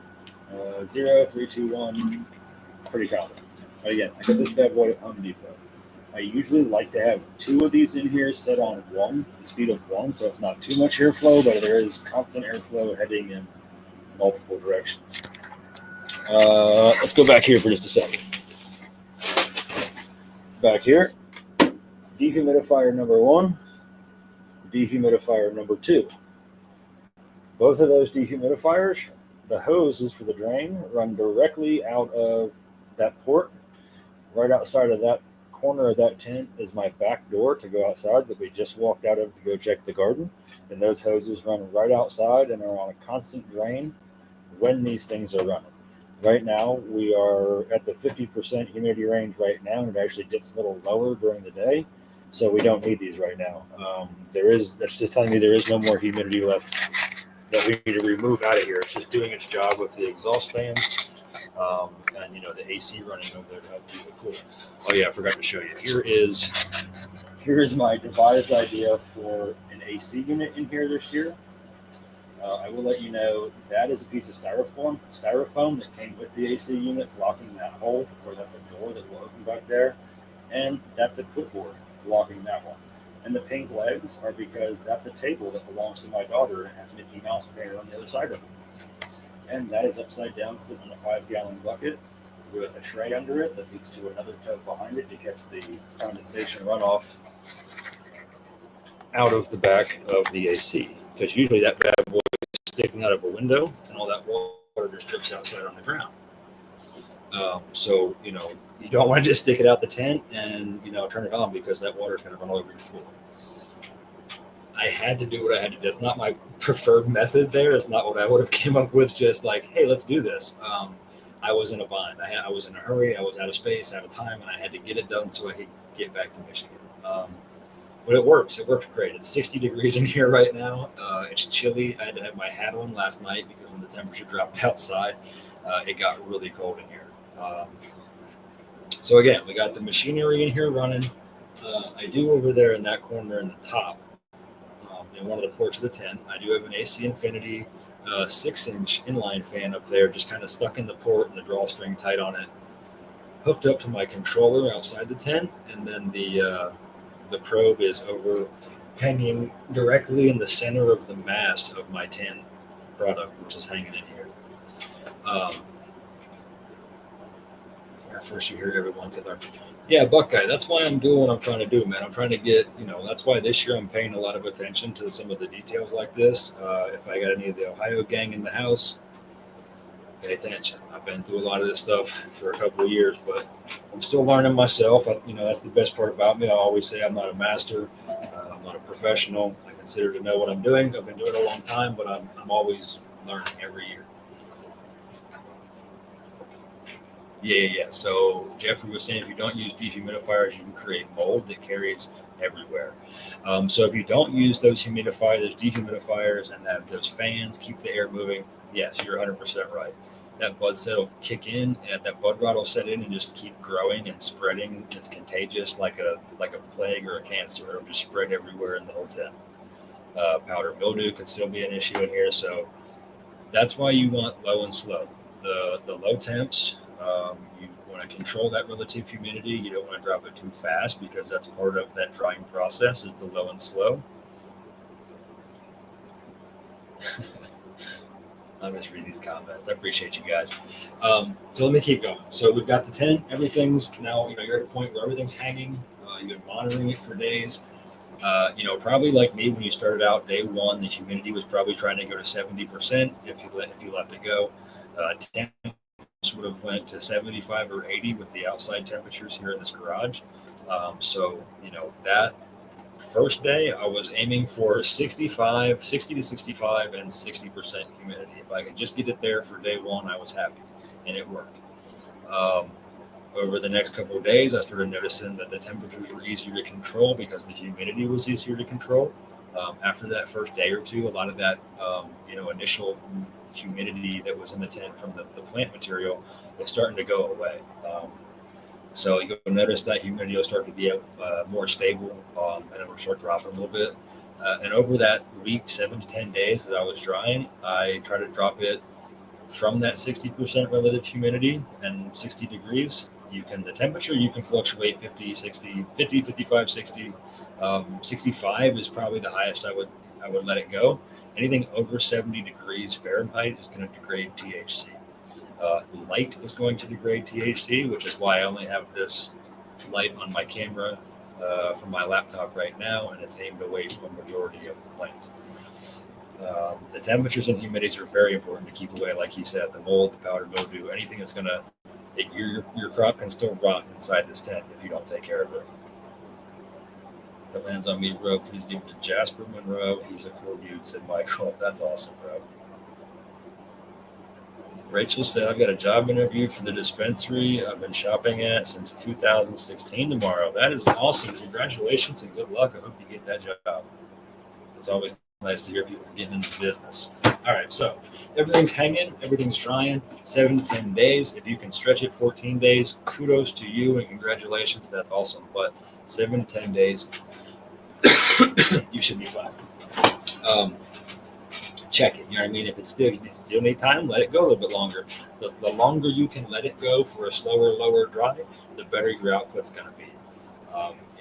[SPEAKER 2] 0, 3, 2, 1. Pretty confident. But again, I got this bad boy at Home Depot. I usually like to have 2 of these in here set on 1, the speed of 1, so it's not too much airflow, but there is constant airflow heading in multiple directions. Let's go back here for just a second. Back here, dehumidifier number 1, dehumidifier number 2. Both of those dehumidifiers, the hoses for the drain run directly out of that port. Right outside of that corner of that tent is my back door to go outside that we just walked out of to go check the garden. And those hoses run right outside and are on a constant drain when these things are running. Right now, we are at the 50% humidity range right now, and it actually dips a little lower during the day. So we don't need these right now. That's just telling me there is no more humidity left that we need to remove out of here. It's just doing its job with the exhaust fans and the AC running over there to help keep it cool. Oh yeah, I forgot to show you. Here is my devised idea for an AC unit in here this year. I will let you know that is a piece of styrofoam that came with the AC unit, blocking that hole, or that's a door that will open back there, and that's a clipboard blocking that one. And the pink legs are because that's a table that belongs to my daughter and has Mickey Mouse painted on the other side of it. And that is upside down, sitting in a 5-gallon bucket with a tray under it that leads to another tub behind it to catch the condensation runoff out of the back of the AC. Because usually that bad boy is sticking out of a window, and all that water just drips outside on the ground. So you don't want to just stick it out the tent and turn it on, because that water is going to run all over your floor. I had to do what I had to do. That's not my preferred method there. That's not what I would have came up with, just like, hey, let's do this. I was in a bind. I was in a hurry. I was out of space, out of time, and I had to get it done so I could get back to Michigan. But it works. It works great. It's 60 degrees in here right now. It's chilly. I had to have my hat on last night because when the temperature dropped outside, it got really cold in here. So again, we got the machinery in here running. I do over there in that corner in the top, in one of the ports of the tent, I do have an AC Infinity 6-inch inline fan up there, just kind of stuck in the port and the drawstring tight on it, hooked up to my controller outside the tent, and then the probe is over hanging directly in the center of the mass of my tent product, which is hanging in here. First you hear everyone get their, yeah, Buckeye, that's why I'm doing what I'm trying to do, man. I'm trying to get, that's why this year I'm paying a lot of attention to some of the details like this. If I got any of the Ohio gang in the house, pay attention. I've been through a lot of this stuff for a couple of years, but I'm still learning myself. That's the best part about me. I always say I'm not a master. I'm not a professional. I consider to know what I'm doing. I've been doing it a long time, but I'm always learning every year. Yeah. So Jeffrey was saying if you don't use dehumidifiers, you can create mold that carries everywhere. So if you don't use those dehumidifiers, and those fans keep the air moving, yes, you're 100% right. that bud set will kick in, and that bud rot will set in and just keep growing and spreading. It's contagious like a plague or a cancer. It'll just spread everywhere in the whole tent. Powder mildew could still be an issue in here, so that's why you want low and slow. The low temps, you want to control that relative humidity. You don't want to drop it too fast because that's part of that drying process is the low and slow. I'll just read these comments. I appreciate you guys. So let me keep going. So we've got the tent. Everything's now, you're at a point where everything's hanging. You've been monitoring it for days. Probably like me, when you started out day one, the humidity was probably trying to go to 70% if you left it go. Temps would have went to 75 or 80 with the outside temperatures here in this garage. That first day I was aiming for 60 to 65 and 60% humidity. If I could just get it there for day one, I was happy, and it worked. Over the next couple of days, I started noticing that the temperatures were easier to control because the humidity was easier to control. After that first day or two, a lot of that, initial humidity that was in the tent from the plant material is starting to go away. So you'll notice that humidity will start to be more stable, and it will start dropping a little bit. And over that week, 7 to 10 days that I was drying, I try to drop it from that 60% relative humidity and 60 degrees. The temperature, you can fluctuate 50, 60, 50, 55, 60. 65 is probably the highest I would let it go. Anything over 70 degrees Fahrenheit is going to degrade THC. Light is going to degrade THC, which is why I only have this light on my camera from my laptop right now, and it's aimed away from a majority of the plants. The temperatures and humidities are very important to keep away, like he said, the mold, the powdered mildew, anything that's going to, your crop can still rot inside this tent if you don't take care of it. If it lands on me, bro, please give it to Jasper Monroe. He's a cool dude, said Michael. That's awesome, bro. Rachel said, I've got a job interview for the dispensary I've been shopping at since 2016 tomorrow. That is awesome. Congratulations and good luck. I hope you get that job. It's always nice to hear people getting into business. All right, so everything's hanging, everything's drying, 7 to 10 days. If you can stretch it 14 days, kudos to you and congratulations. That's awesome. But 7 to 10 days, you should be fine. Check it. You know what I mean? If you still need time, let it go a little bit longer. The longer you can let it go for a slower, lower dry, the better your output's going to be.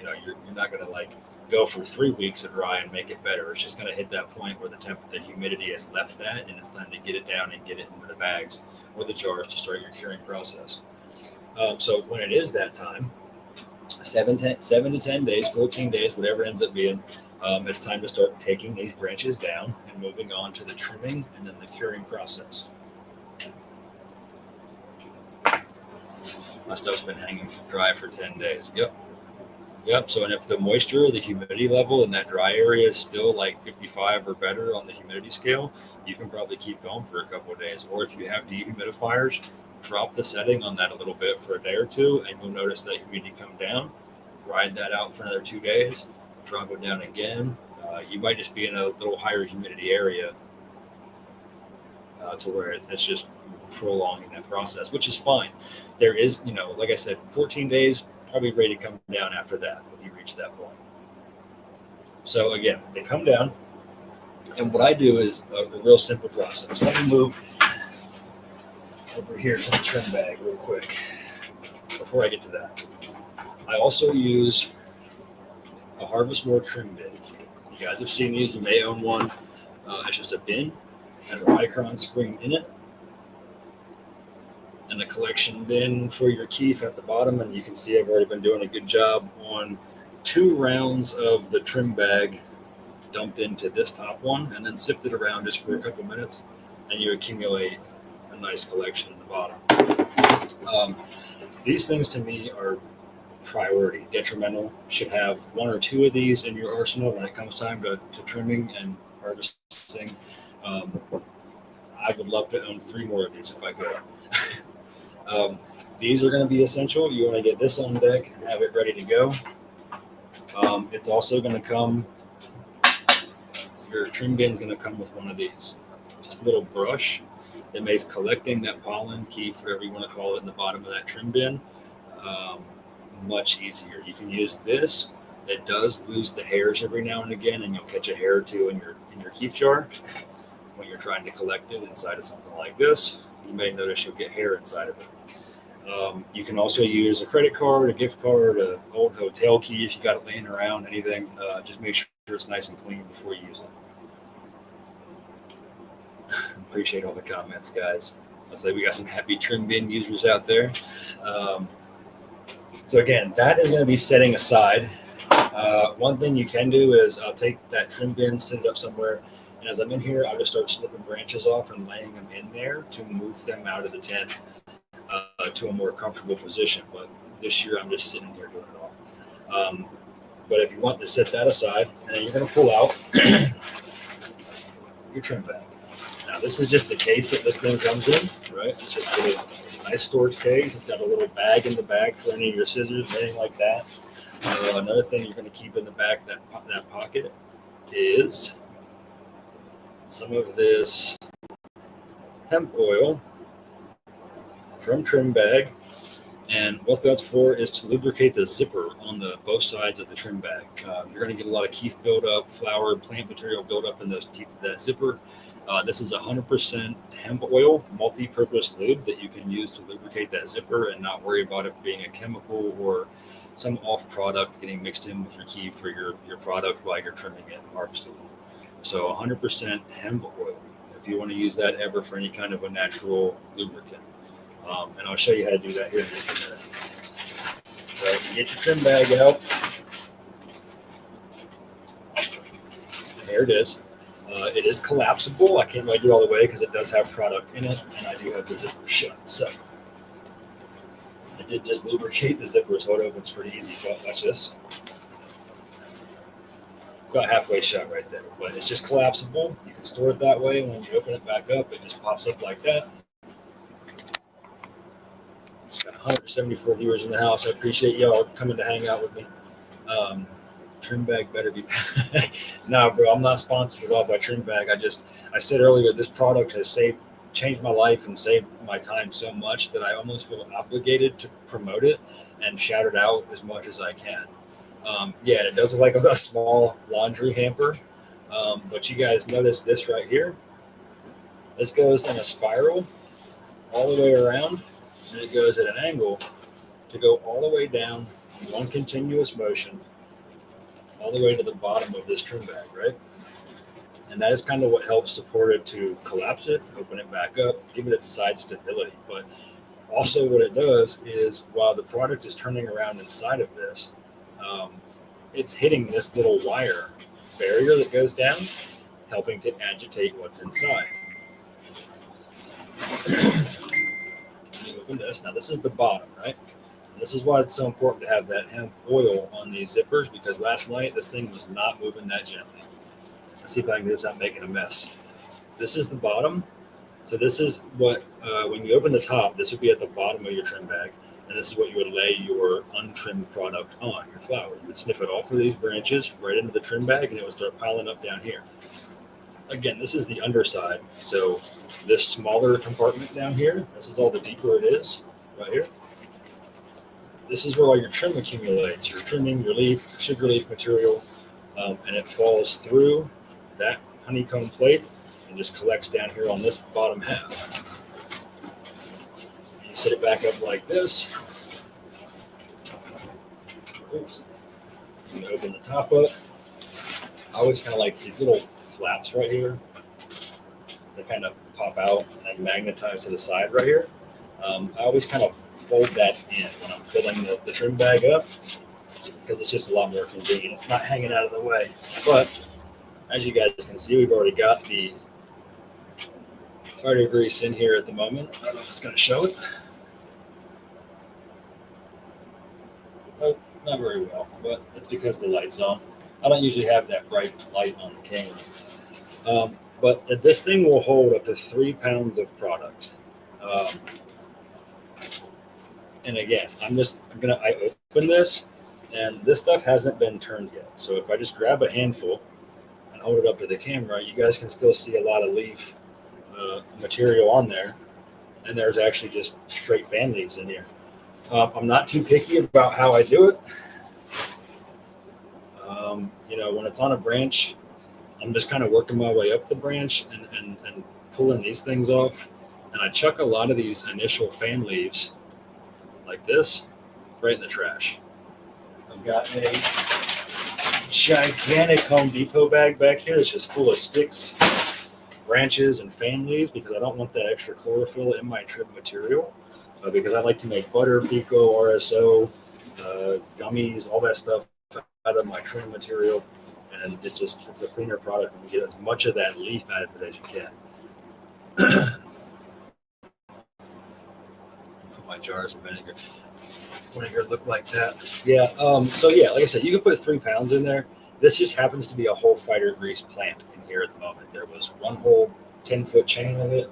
[SPEAKER 2] You're not going to go for 3 weeks of dry and make it better. It's just going to hit that point where the humidity has left that, and it's time to get it down and get it into the bags or the jars to start your curing process. So when it is that time, 7 to 10 days, 14 days, whatever ends up being, it's time to start taking these branches down and moving on to the trimming and then the curing process. My stuff's been hanging dry for 10 days. Yep. So, and if the moisture, the humidity level in that dry area is still like 55 or better on the humidity scale, you can probably keep going for a couple of days. Or if you have dehumidifiers, drop the setting on that a little bit for a day or two, and you'll notice that humidity come down. Ride that out for another 2 days, drop it down again. You might just be in a little higher humidity area to where it's just prolonging that process, which is fine. There is, like I said, 14 days, probably ready to come down after that if you reach that point. So again, they come down, and what I do is a real simple process. Let me move over here to the trim bag real quick before I get to that. I also use a Harvest More trim bin. You guys have seen these. You may own one. It's just a bin, has a micron screen in it, and a collection bin for your keef at the bottom. And you can see I've already been doing a good job on 2 rounds of the trim bag dumped into this top one, and then sifted around just for a couple minutes, and you accumulate a nice collection in the bottom. These things to me are priority. Detrimental. Should have 1 or 2 of these in your arsenal when it comes time to trimming and harvesting. I would love to own 3 more of these if I could. These are going to be essential. You want to get this on deck and have it ready to go. It's also going to come, your trim bin is going to come with one of these. Just a little brush It makes collecting that pollen, keef, whatever you want to call it, in the bottom of that trim bin much easier. You can use this. It does lose the hairs every now and again, and you'll catch a hair or two in your keef jar when you're trying to collect it inside of something like this. You may notice you'll get hair inside of it. You can also use a credit card, a gift card, an old hotel key if you got it laying around, anything. Just make sure it's nice and clean before you use it. Appreciate all the comments, guys. Let's say we got some happy trim bin users out there. So again, that is going to be setting aside. One thing you can do is I'll take that trim bin, set it up somewhere, and as I'm in here, I'll just start snipping branches off and laying them in there to move them out of the tent to a more comfortable position. But this year, I'm just sitting here doing it all. But if you want to set that aside, and then you're going to pull out your trim bag. Now, this is just the case that this thing comes in, right? It's just a nice storage case. It's got a little bag in the back for any of your scissors, anything like that. Another thing you're going to keep in the back of that pocket is some of this hemp oil from trim bag. And what that's for is to lubricate the zipper on both sides of the trim bag. You're going to get a lot of keef buildup, flower, plant material buildup in that zipper. This is 100% hemp oil, multi-purpose lube that you can use to lubricate that zipper and not worry about it being a chemical or some off product getting mixed in with your keef or your product while you're trimming it and harvesting it. So 100% hemp oil, if you want to use that ever for any kind of a natural lubricant. And I'll show you how to do that here in just a minute. So you get your trim bag out. And here it is. It is collapsible. I can't really do it all the way because it does have product in it, and I do have the zipper shut. So I did just lubricate the zipper so it opens pretty easy. But watch this. It's about halfway shut right there, but it's just collapsible. You can store it that way. When you open it back up, it just pops up like that. Got 174 viewers in the house. I appreciate y'all coming to hang out with me. Trim bag better be. No, bro, I'm not sponsored at all by Trim Bag. I said earlier, this product has changed my life and saved my time so much that I almost feel obligated to promote it and shout it out as much as I can. Yeah, it does look like a small laundry hamper, but you guys notice this right here. This goes in a spiral all the way around, and it goes at an angle to go all the way down in one continuous motion all the way to the bottom of this trim bag, right? And that is kind of what helps support it to collapse it, open it back up, give it its side stability. But also what it does is while the product is turning around inside of this, it's hitting this little wire barrier that goes down, helping to agitate what's inside. Let me open this. Now this is the bottom, right? This is why it's so important to have that hemp oil on these zippers, because last night this thing was not moving that gently. Let's see if I can do this without making a mess. This is the bottom. So this is what, when you open the top, this would be at the bottom of your trim bag. And this is what you would lay your untrimmed product on, your flower. You would snip it off of these branches right into the trim bag, and it would start piling up down here. Again, this is the underside. So this smaller compartment down here, this is all the deeper it is right here. This is where all your trim accumulates, your trimming, your leaf, sugar leaf material, and it falls through that honeycomb plate and just collects down here on this bottom half. You set it back up like this. Oops. You can open the top up. I always kind of like these little flaps right here. They kind of pop out and magnetize to the side right here. I always kind of fold that in when I'm filling the trim bag up because it's just a lot more convenient. It's not hanging out of the way. But as you guys can see, we've already got the fighter grease in here at the moment. I don't know if it's going to show it. Oh, not very well, but it's because the light's on. I don't usually have that bright light on the camera. But this thing will hold up to 3 pounds of product. And again, I open this, and this stuff hasn't been turned yet. So if I just grab a handful and hold it up to the camera, you guys can still see a lot of leaf material on there, and there's actually just straight fan leaves in here. I'm not too picky about how I do it. When it's on a branch, I'm just kind of working my way up the branch and pulling these things off. And I chuck a lot of these initial fan leaves like this right in the trash. I've got a gigantic Home Depot bag back here that's just full of sticks, branches, and fan leaves because I don't want that extra chlorophyll in my trim material. Because I like to make butter, pico, RSO, gummies, all that stuff out of my trim material. And it's a cleaner product and you get as much of that leaf out of it as you can. Put my jars of vinegar look like that. Yeah. Like I said, you can put 3 pounds in there. This just happens to be a whole fighter grease plant in here at the moment. There was one whole 10-foot chain of it.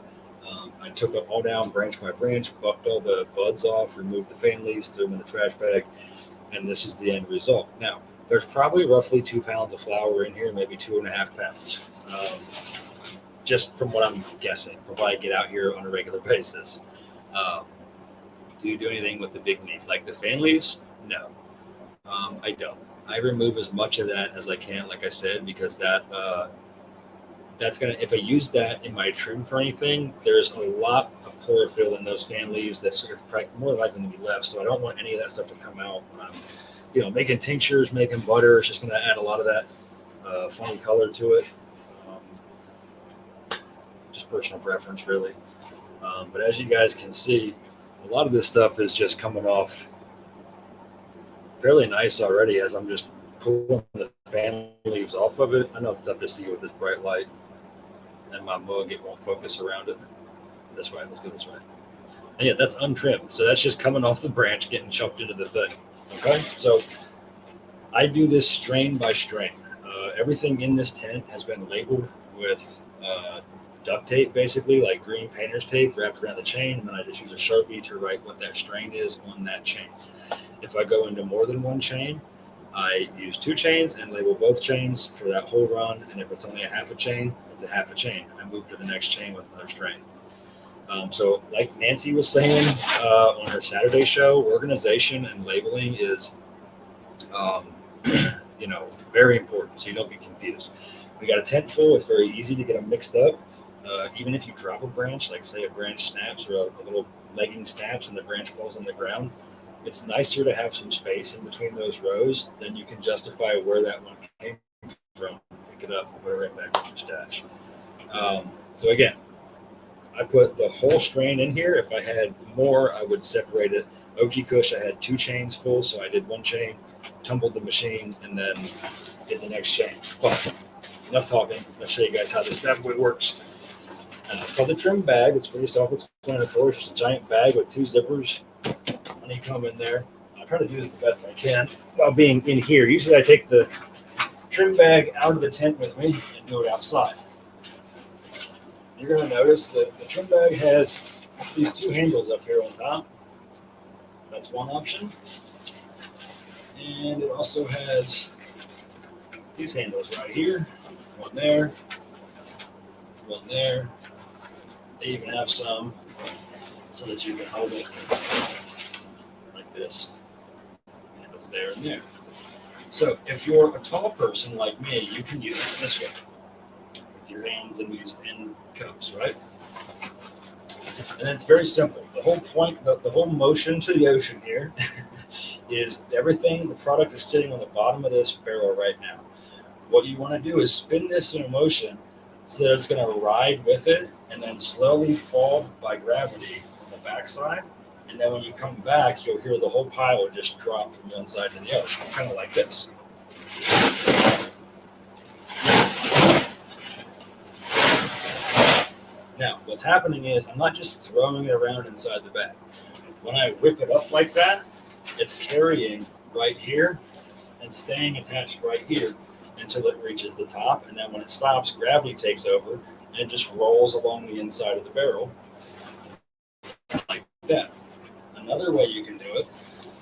[SPEAKER 2] I took it all down, branch by branch, bucked all the buds off, removed the fan leaves, threw them in the trash bag, and this is the end result. Now, there's probably roughly 2 pounds of flour in here, maybe 2.5 pounds, just from what I'm guessing, from what I get out here on a regular basis. Do you do anything with the big leaf, like the fan leaves? No, I don't. I remove as much of that as I can, like I said, because that's gonna. If I use that in my trim for anything, there's a lot of chlorophyll in those fan leaves that's more likely to be left. So I don't want any of that stuff to come out when I'm, making tinctures, making butter. It's just gonna add a lot of that funny color to it. Just personal preference, really. But as you guys can see, a lot of this stuff is just coming off fairly nice already as I'm just pulling the fan leaves off of it. I know it's tough to see with this bright light and my mug, it won't focus around it. This way, let's go this way. And yeah, that's untrimmed. So that's just coming off the branch, getting chucked into the thing. Okay, so I do this strain by strain. Everything in this tent has been labeled with duct tape, basically, like green painter's tape wrapped around the chain, and then I just use a Sharpie to write what that strain is on that chain. If I go into more than one chain, I use 2 chains and label both chains for that whole run. And if it's only a half a chain, it's a half a chain. I move to the next chain with another strain. So like Nancy was saying on her Saturday show, organization and labeling is, very important. So you don't get confused. We got a tent full. It's very easy to get them mixed up. Even if you drop a branch, like say a branch snaps or a little legging snaps and the branch falls on the ground, it's nicer to have some space in between those rows. Then you can justify where that one came from, pick it up, and put it right back in your stash. So again, I put the whole strain in here. If I had more, I would separate it. OG Kush, I had 2 chains full, so I did 1 chain, tumbled the machine, and then did the next chain. But enough talking. Let's show you guys how this bad boy works. It's called the trim bag. It's pretty self-explanatory. It's just a giant bag with 2 zippers. Honeycomb in there. I'll try to do this the best I can while being in here. Usually I take the trim bag out of the tent with me and go it outside. You're going to notice that the trim bag has these 2 handles up here on top. That's one option. And it also has these handles right here. One there. One there. They even have some so that you can hold it like this. Handles there and there. So if you're a tall person like me, you can use it this way with your hands in these end cups, right? And it's very simple. The whole point, the whole motion to the ocean here is everything, the product is sitting on the bottom of this barrel right now. What you want to do is spin this in motion so that it's going to ride with it and then slowly fall by gravity on the backside. And then when you come back, you'll hear the whole pile just drop from one side to the other, kind of like this. Now, what's happening is I'm not just throwing it around inside the bag. When I whip it up like that, it's carrying right here and staying attached right here until it reaches the top. And then when it stops, gravity takes over and it just rolls along the inside of the barrel like that. Another way you can do it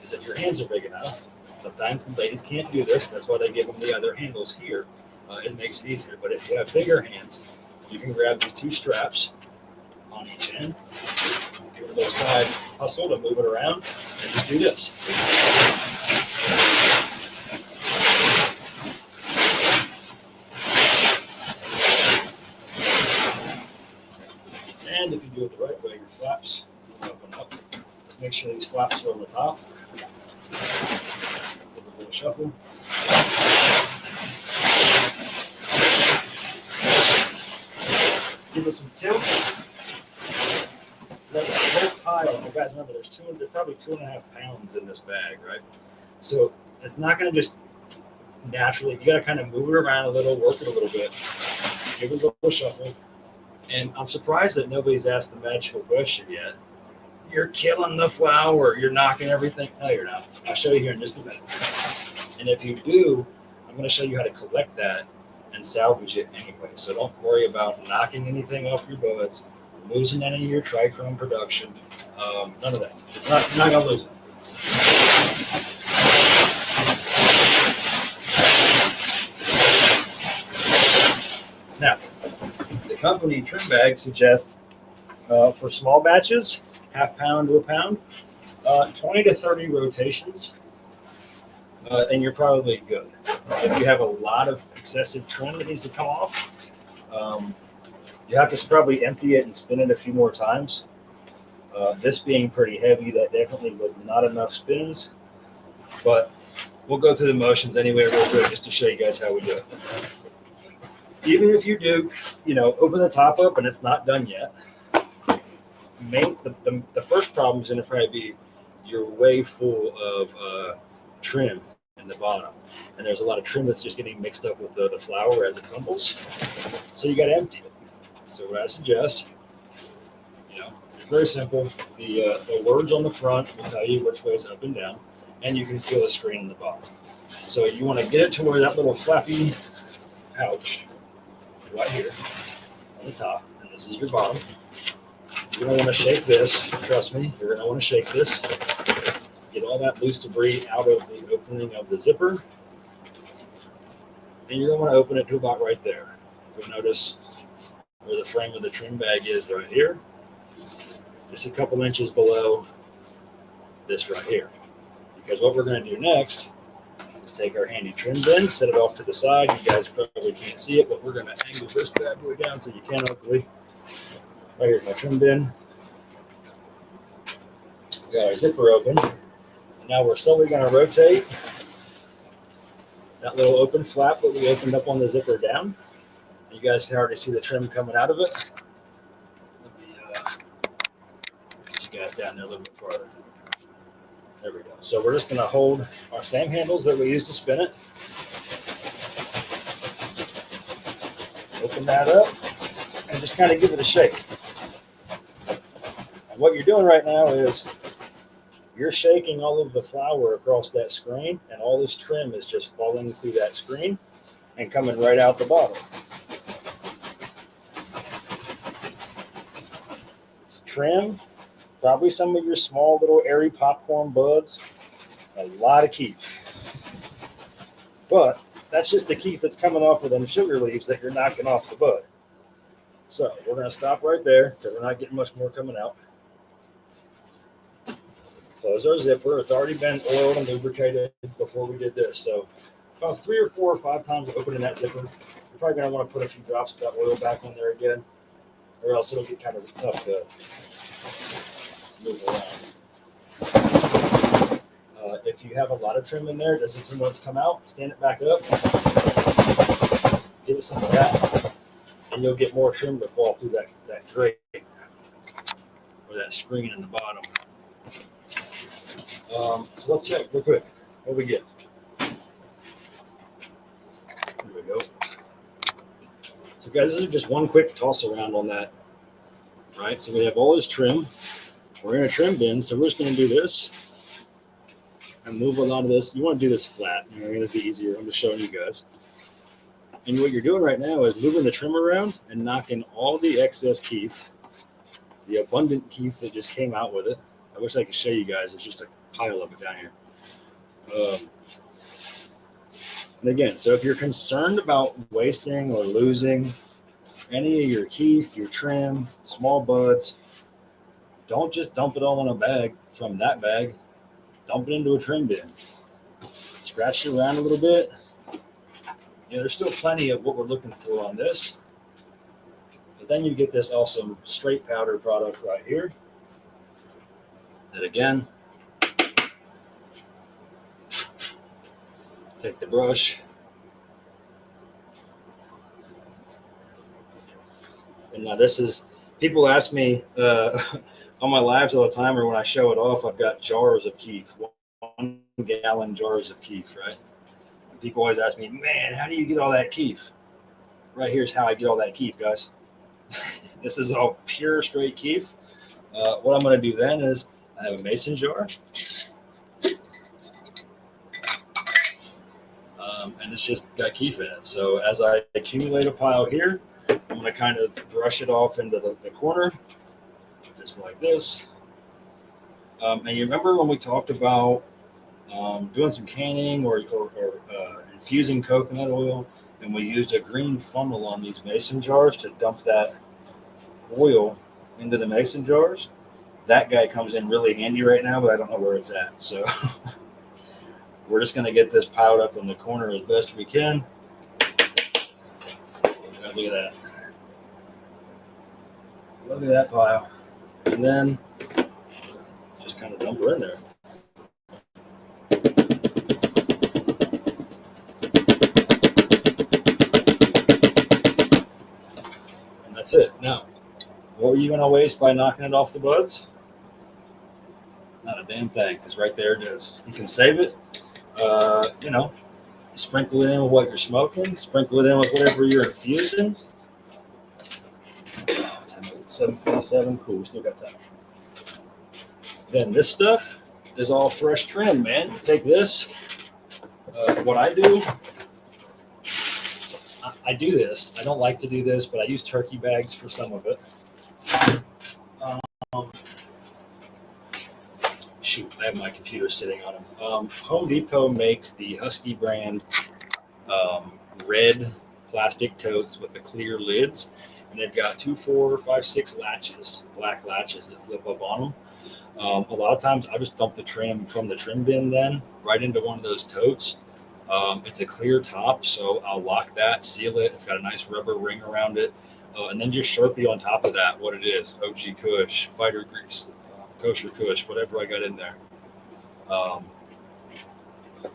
[SPEAKER 2] is if your hands are big enough. Sometimes ladies can't do this. That's why they give them the other handles here. It makes it easier. But if you have bigger hands, you can grab these 2 straps on each end. Give it a little side hustle to move it around, and just do this. And if you do it the right way, your flaps will open up. Just make sure these flaps are on the top. Give it a little shuffle. Give it some tilt. That whole pile, you guys remember, there's probably 2.5 pounds in this bag, right? So it's not going to just naturally, you got to kind of move it around a little, work it a little bit, give it a little shuffle. And I'm surprised that nobody's asked the magical question yet. You're killing the flour. You're knocking everything. No, you're not. I'll show you here in just a minute. And if you do, I'm going to show you how to collect that and salvage it anyway. So don't worry about knocking anything off your buds, losing any of your trichrome production. None of that. You're not going to lose it. Now, the company trim bag suggests for small batches, 1/2 pound to a pound, 20 to 30 rotations, and you're probably good. If you have a lot of excessive trim that needs to come off, you have to probably empty it and spin it a few more times. This being pretty heavy, that definitely was not enough spins, but we'll go through the motions anyway real quick just to show you guys how we do it. Even if you do, open the top up and it's not done yet, the first problem is going to probably be you're way full of trim in the bottom. And there's a lot of trim that's just getting mixed up with the flour as it tumbles. So you got to empty it. So what I suggest, it's very simple. The words on the front will tell you which way is up and down, and you can feel the screen in the bottom. So you want to get it to where that little flappy pouch right here on the top, and this is your bottom. You're going to want to shake this. Trust me, you're going to want to shake this. Get all that loose debris out of the opening of the zipper. And you're going to want to open it to about right there. You'll notice where the frame of the trim bag is right here. Just a couple inches below this right here. Because what we're going to do next is take our handy trim bin, set it off to the side. You guys probably can't see it, but we're going to angle this bad boy down so you can hopefully. Right here's my trim bin. We got our zipper open. And now we're slowly going to rotate that little open flap that we opened up on the zipper down. You guys can already see the trim coming out of it. Let me get you guys down there a little bit farther. There we go. So we're just going to hold our same handles that we used to spin it. Open that up and just kind of give it a shake. And what you're doing right now is you're shaking all of the flour across that screen, and all this trim is just falling through that screen and coming right out the bottom. It's trim, probably some of your small little airy popcorn buds, a lot of keef. But that's just the keef that's coming off of them sugar leaves that you're knocking off the bud. So we're going to stop right there because we're not getting much more coming out. Close our zipper. It's already been oiled and lubricated before we did this. So about 3 or 4 or 5 times opening that zipper, you're probably going to want to put a few drops of that oil back on there again, or else it'll get kind of tough to move around. If you have a lot of trim in there, doesn't seem what's come out, stand it back up, give it some of that, and you'll get more trim to fall through that grate or that screen in the bottom. So let's check real quick what we get. Here we go. So guys, this is just one quick toss around on that. Right, so we have all this trim. We're in a trim bin, so we're just going to do this and move a lot of this. You want to do this flat. It'll be easier. I'm just showing you guys. And what you're doing right now is moving the trim around and knocking all the excess keef, the abundant keef that just came out with it. I wish I could show you guys. It's just a pile of it down here. And again, so if you're concerned about wasting or losing any of your keef, your trim, small buds, don't just dump it all in a bag from that bag. Dump it into a trim bin. Scratch it around a little bit. There's still plenty of what we're looking for on this. But then you get this awesome straight powder product right here. And again, take the brush. And now this is, people ask me on my lives all the time, or when I show it off, I've got jars of keef, 1 gallon jars of keef, right? And people always ask me, man, how do you get all that keef? Right here's how I get all that keef, guys. This is all pure straight keef. What I'm going to do then is I have a mason jar. And it's just got keef in it. So as I accumulate a pile here, I'm going to kind of brush it off into the corner, just like this. And you remember when we talked about doing some canning or infusing coconut oil, and we used a green funnel on these mason jars to dump that oil into the mason jars? That guy comes in really handy right now, but I don't know where it's at. So we're just going to get this piled up in the corner as best we can. Guys, look at that. Look at that pile. And then just kind of dump her in there. And that's it. Now, what were you going to waste by knocking it off the buds? Not a damn thing, because right there it is. You can save it. Sprinkle it in with what you're smoking. Sprinkle it in with whatever you're infusing. What time is it? 7:47. Cool, we still got time. Then this stuff is all fresh trim, man. Take this. What I do, I do this. I don't like to do this, but I use turkey bags for some of it. Shoot, I have my computer sitting on them. Home Depot makes the Husky brand red plastic totes with the clear lids, and they've got 2, 4, 5, 6 latches, black latches that flip up on them. A lot of times I just dump the trim from the trim bin then right into one of those totes. It's a clear top, so I'll lock that, seal it. It's got a nice rubber ring around it. And then just Sharpie on top of that what it is. OG Kush, Fighter Grease, Kosher Kush, whatever I got in there.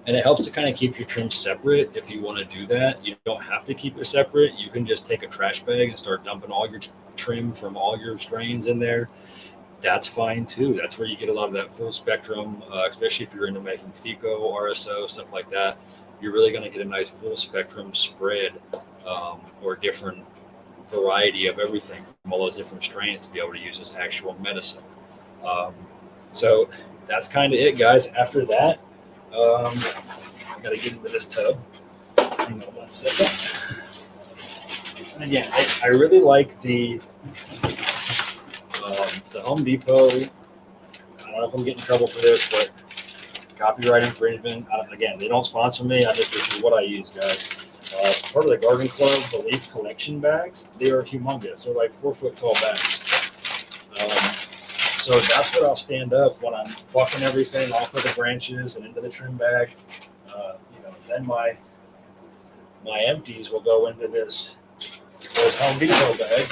[SPEAKER 2] And it helps to kind of keep your trim separate if you want to do that. You don't have to keep it separate. You can just take a trash bag and start dumping all your trim from all your strains in there. That's fine too. That's where you get a lot of that full spectrum, especially if you're into making FICO, RSO, stuff like that. You're really going to get a nice full spectrum spread or different variety of everything from all those different strains to be able to use as actual medicine. So that's kind of it, guys. After that, I got to get into this tub. Hang on 1 second. And again, I really like the Home Depot. I don't know if I'm getting in trouble for this, but copyright infringement. Again, they don't sponsor me. This is what I use, guys. Part of the Garden Club, the leaf collection bags, they are humongous. They're like 4-foot tall bags. So that's what I'll stand up when I'm plucking everything off of the branches and into the trim bag. Then my empties will go into this Home Depot bag.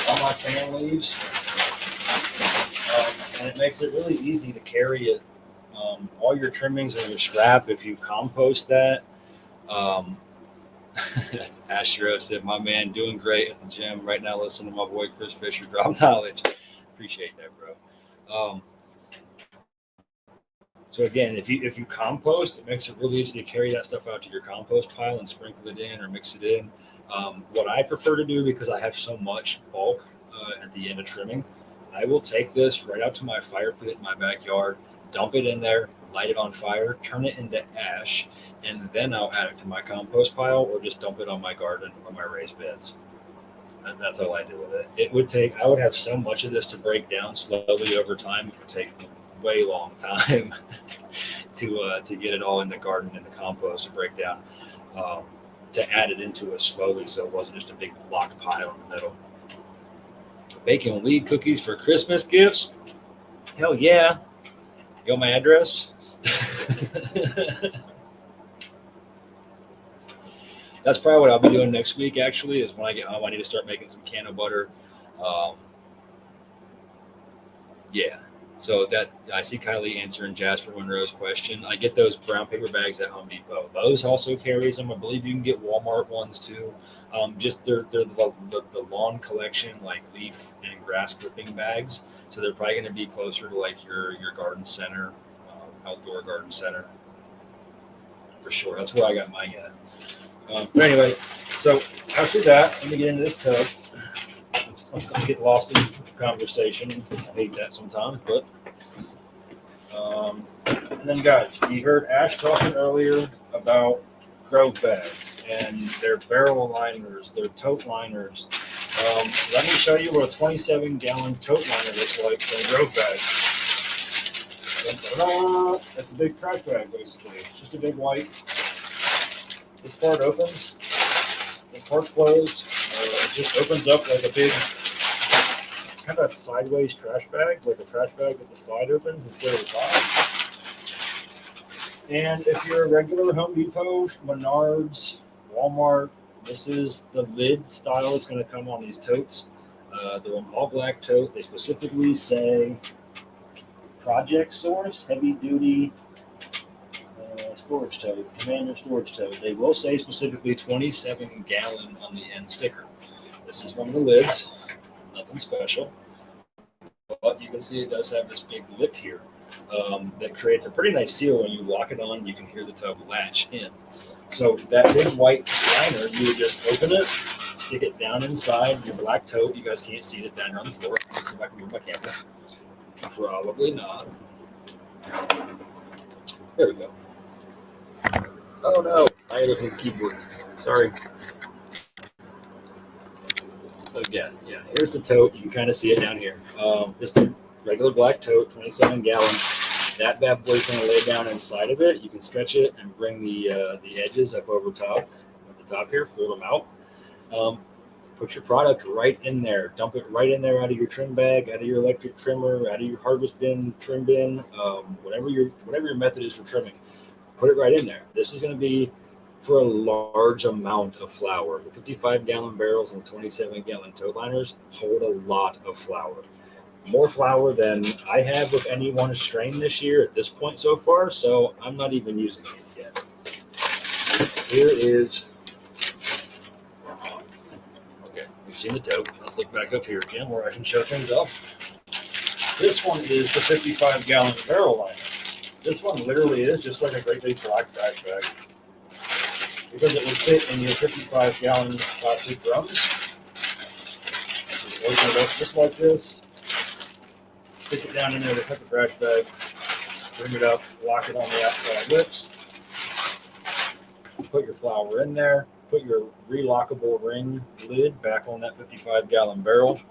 [SPEAKER 2] All my fan leaves. And it makes it really easy to carry it. All your trimmings and your scrap, if you compost that. Ashero said, my man, doing great at the gym right now. Listen to my boy Chris Fisher drop knowledge. Appreciate that, bro. So again, if you compost, it makes it really easy to carry that stuff out to your compost pile and sprinkle it in or mix it in. What I prefer to do, because I have so much bulk at the end of trimming, I will take this right out to my fire pit in my backyard, dump it in there, light it on fire, turn it into ash, and then I'll add it to my compost pile or just dump it on my garden or my raised beds. And that's all I do with it. I would have so much of this to break down slowly over time. It would take a way long time to get it all in the garden and the compost to break down. to add it into it slowly so it wasn't just a big block pile in the middle. Baking weed cookies for Christmas gifts? Hell yeah. You got my address? That's probably what I'll be doing next week, actually, is when I get home, I need to start making some can of butter. Yeah. So that I see Kylie answering Jasper Monroe's question. I get those brown paper bags at Home Depot. Lowe's also carries them. I believe you can get Walmart ones too. Just they're the lawn collection, like leaf and grass clipping bags. So they're probably going to be closer to like your garden center, outdoor garden center. For sure. That's where I got mine at. But anyway, so after that, let me get into this tub. I'm going to get lost in conversation. I hate that sometimes, but and then guys, you heard Ash talking earlier about grove bags and their barrel liners, their tote liners. Let me show you what a 27-gallon tote liner looks like from grove bags. That's a big trash bag, basically. It's just a big white. This part opens. This part's closed. It just opens up like a big, kind of a sideways trash bag, like a trash bag with the side opens instead of the top. And if you're a regular Home Depot, Menards, Walmart, this is the lid style that's going to come on these totes. They're an all black tote. They specifically say Project Source, heavy duty storage tote, Commander storage tote. They will say specifically 27-gallon on the end sticker. This is one of the lids, nothing special. But you can see it does have this big lip here that creates a pretty nice seal. When you lock it on, you can hear the tub latch in. So that big white liner, you would just open it, stick it down inside your black tote. You guys can't see this down here on the floor. Let's see if I can move my camera. Probably not. There we go. Oh no, I look at the keyboard. Sorry. So again, yeah, here's the tote. You can kind of see it down here. Just a regular black tote, 27-gallon. That bad boy's going to lay down inside of it. You can stretch it and bring the edges up over top. At the top here, fold them out. Put your product right in there. Dump it right in there out of your trim bag, out of your electric trimmer, out of your harvest bin, trim bin, whatever your method is for trimming. Put it right in there. This is going to be for a large amount of flour. The 55-gallon barrels and the 27-gallon tote liners hold a lot of flour. More flour than I have with any one strain this year at this point so far, so I'm not even using these yet. Here is, okay, we've seen the tote. Let's look back up here again where I can show things off. This one is the 55-gallon barrel liner. This one literally is just like a great big black trash bag because it will fit in your 55-gallon plastic drums. Open it up just like this. Stick it down in there, this like a trash bag. Bring it up, lock it on the outside lips. Put your flour in there. Put your relockable ring lid back on that 55-gallon barrel.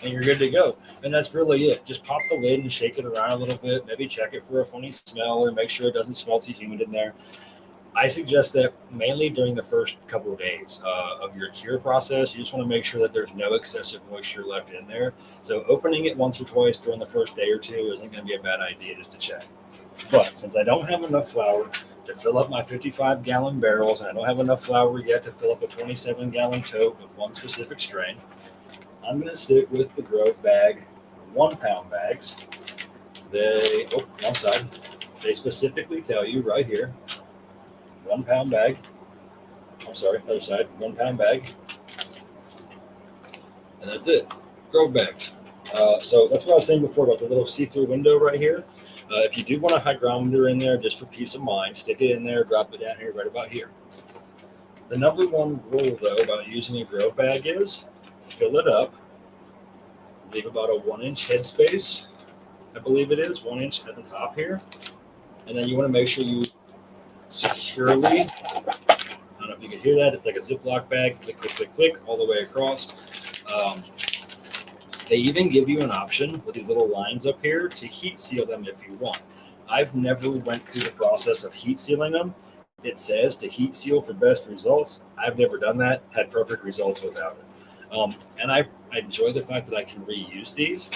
[SPEAKER 2] And you're good to go. And that's really it. Just pop the lid and shake it around a little bit. Maybe check it for a funny smell or make sure it doesn't smell too humid in there. I suggest that mainly during the first couple of days of your cure process. You just want to make sure that there's no excessive moisture left in there. So opening it once or twice during the first day or two isn't going to be a bad idea just to check. But since I don't have enough flour to fill up my 55-gallon barrels, and I don't have enough flour yet to fill up a 27-gallon tote with one specific strain, I'm going to stick with the Grove Bag 1-pound bags. One side. They specifically tell you right here, 1-pound bag. I'm sorry, other side, 1-pound bag. And that's it. Grove bags. So that's what I was saying before about the little see-through window right here. If you do want a hygrometer in there, just for peace of mind, stick it in there, drop it down here, right about here. The number one rule, though, about using a Grove bag is fill it up, leave about a 1-inch headspace, I believe it is, 1 inch at the top here. And then you want to make sure you securely, I don't know if you can hear that, it's like a Ziploc bag, click, click, click, click, all the way across. They even give you an option with these little lines up here to heat seal them if you want. I've never went through the process of heat sealing them it says to heat seal for best results. I've never done that. Had perfect results without it. And I enjoy the fact that I can reuse these.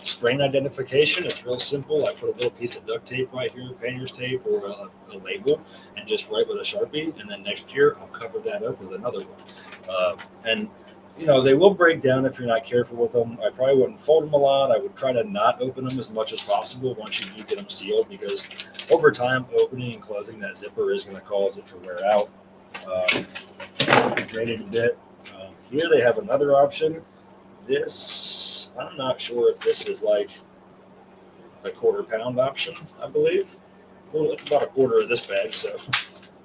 [SPEAKER 2] Strain identification, it's real simple. I put a little piece of duct tape right here, painter's tape, or a label, and just write with a Sharpie. And then next year, I'll cover that up with another one. And they will break down if you're not careful with them. I probably wouldn't fold them a lot. I would try to not open them as much as possible once you do get them sealed, because over time, opening and closing that zipper is going to cause it to wear out. Degraded a bit. Here they have another option. This, I'm not sure if this is like a 1/4 pound option, I believe. It's about 1/4 of this bag, so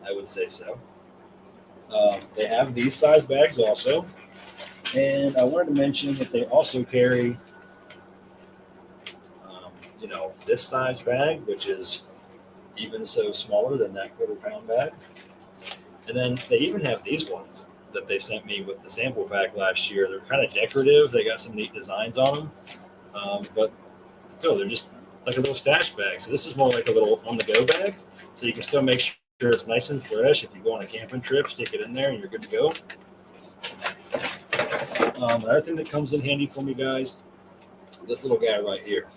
[SPEAKER 2] I would say so. They have these size bags also. And I wanted to mention that they also carry, this size bag, which is even so smaller than that 1/4 pound bag. And then they even have these ones that they sent me with the sample pack last year. They're kind of decorative. They got some neat designs on them. But still, they're just like a little stash bag. So this is more like a little on-the-go bag. So you can still make sure it's nice and fresh. If you go on a camping trip, stick it in there and you're good to go. Another thing that comes in handy for me, guys, this little guy right here.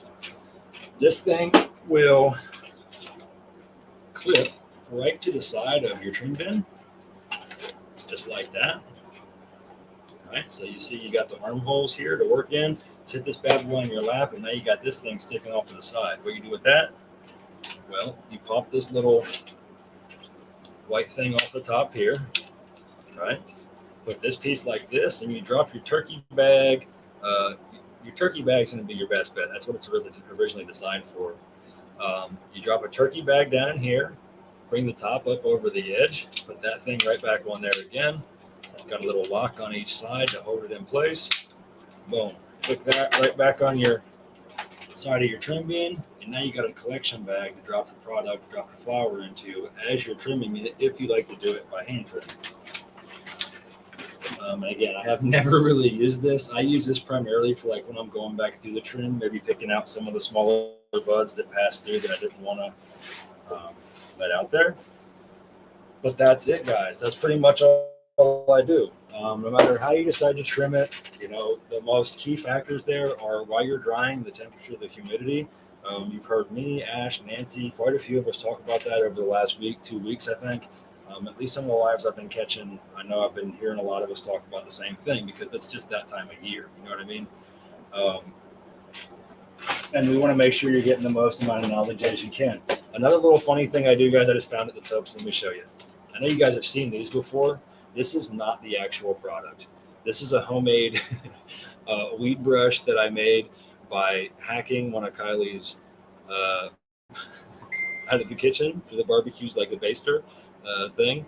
[SPEAKER 2] This thing will clip right to the side of your trim bin, just like that. All right, so you see you got the armholes here to work in. Sit this bad boy in your lap, and now you got this thing sticking off to the side. What do you do with that? Well, you pop this little white thing off the top here, right? Put this piece like this, and you drop your turkey bag. Your turkey bag is going to be your best bet. That's what it's originally designed for. You drop a turkey bag down in here, bring the top up over the edge, put that thing right back on there again. It's got a little lock on each side to hold it in place. Boom. Put that right back on your side of your trim bin, and now you got a collection bag to drop your product, drop your flour into as you're trimming it, if you like to do it by hand trim. And again, I have never really used this. I use this primarily for like when I'm going back through the trim, maybe picking out some of the smaller buds that passed through that I didn't want to let out there. But that's it, guys. That's pretty much all I do. No matter how you decide to trim it, the most key factors there are while you're drying, the temperature, the humidity. You've heard me, Ash, Nancy, quite a few of us talk about that over the last week, 2 weeks, I think. At least some of the lives I've been catching, I know I've been hearing a lot of us talk about the same thing, because it's just that time of year. You know what I mean? And we want to make sure you're getting the most amount of knowledge as you can. Another little funny thing I do, guys, I just found at the tubs. Let me show you. I know you guys have seen these before. This is not the actual product. This is a homemade weed brush that I made by hacking one of Kylie's out of the kitchen for the barbecues, like the baster thing.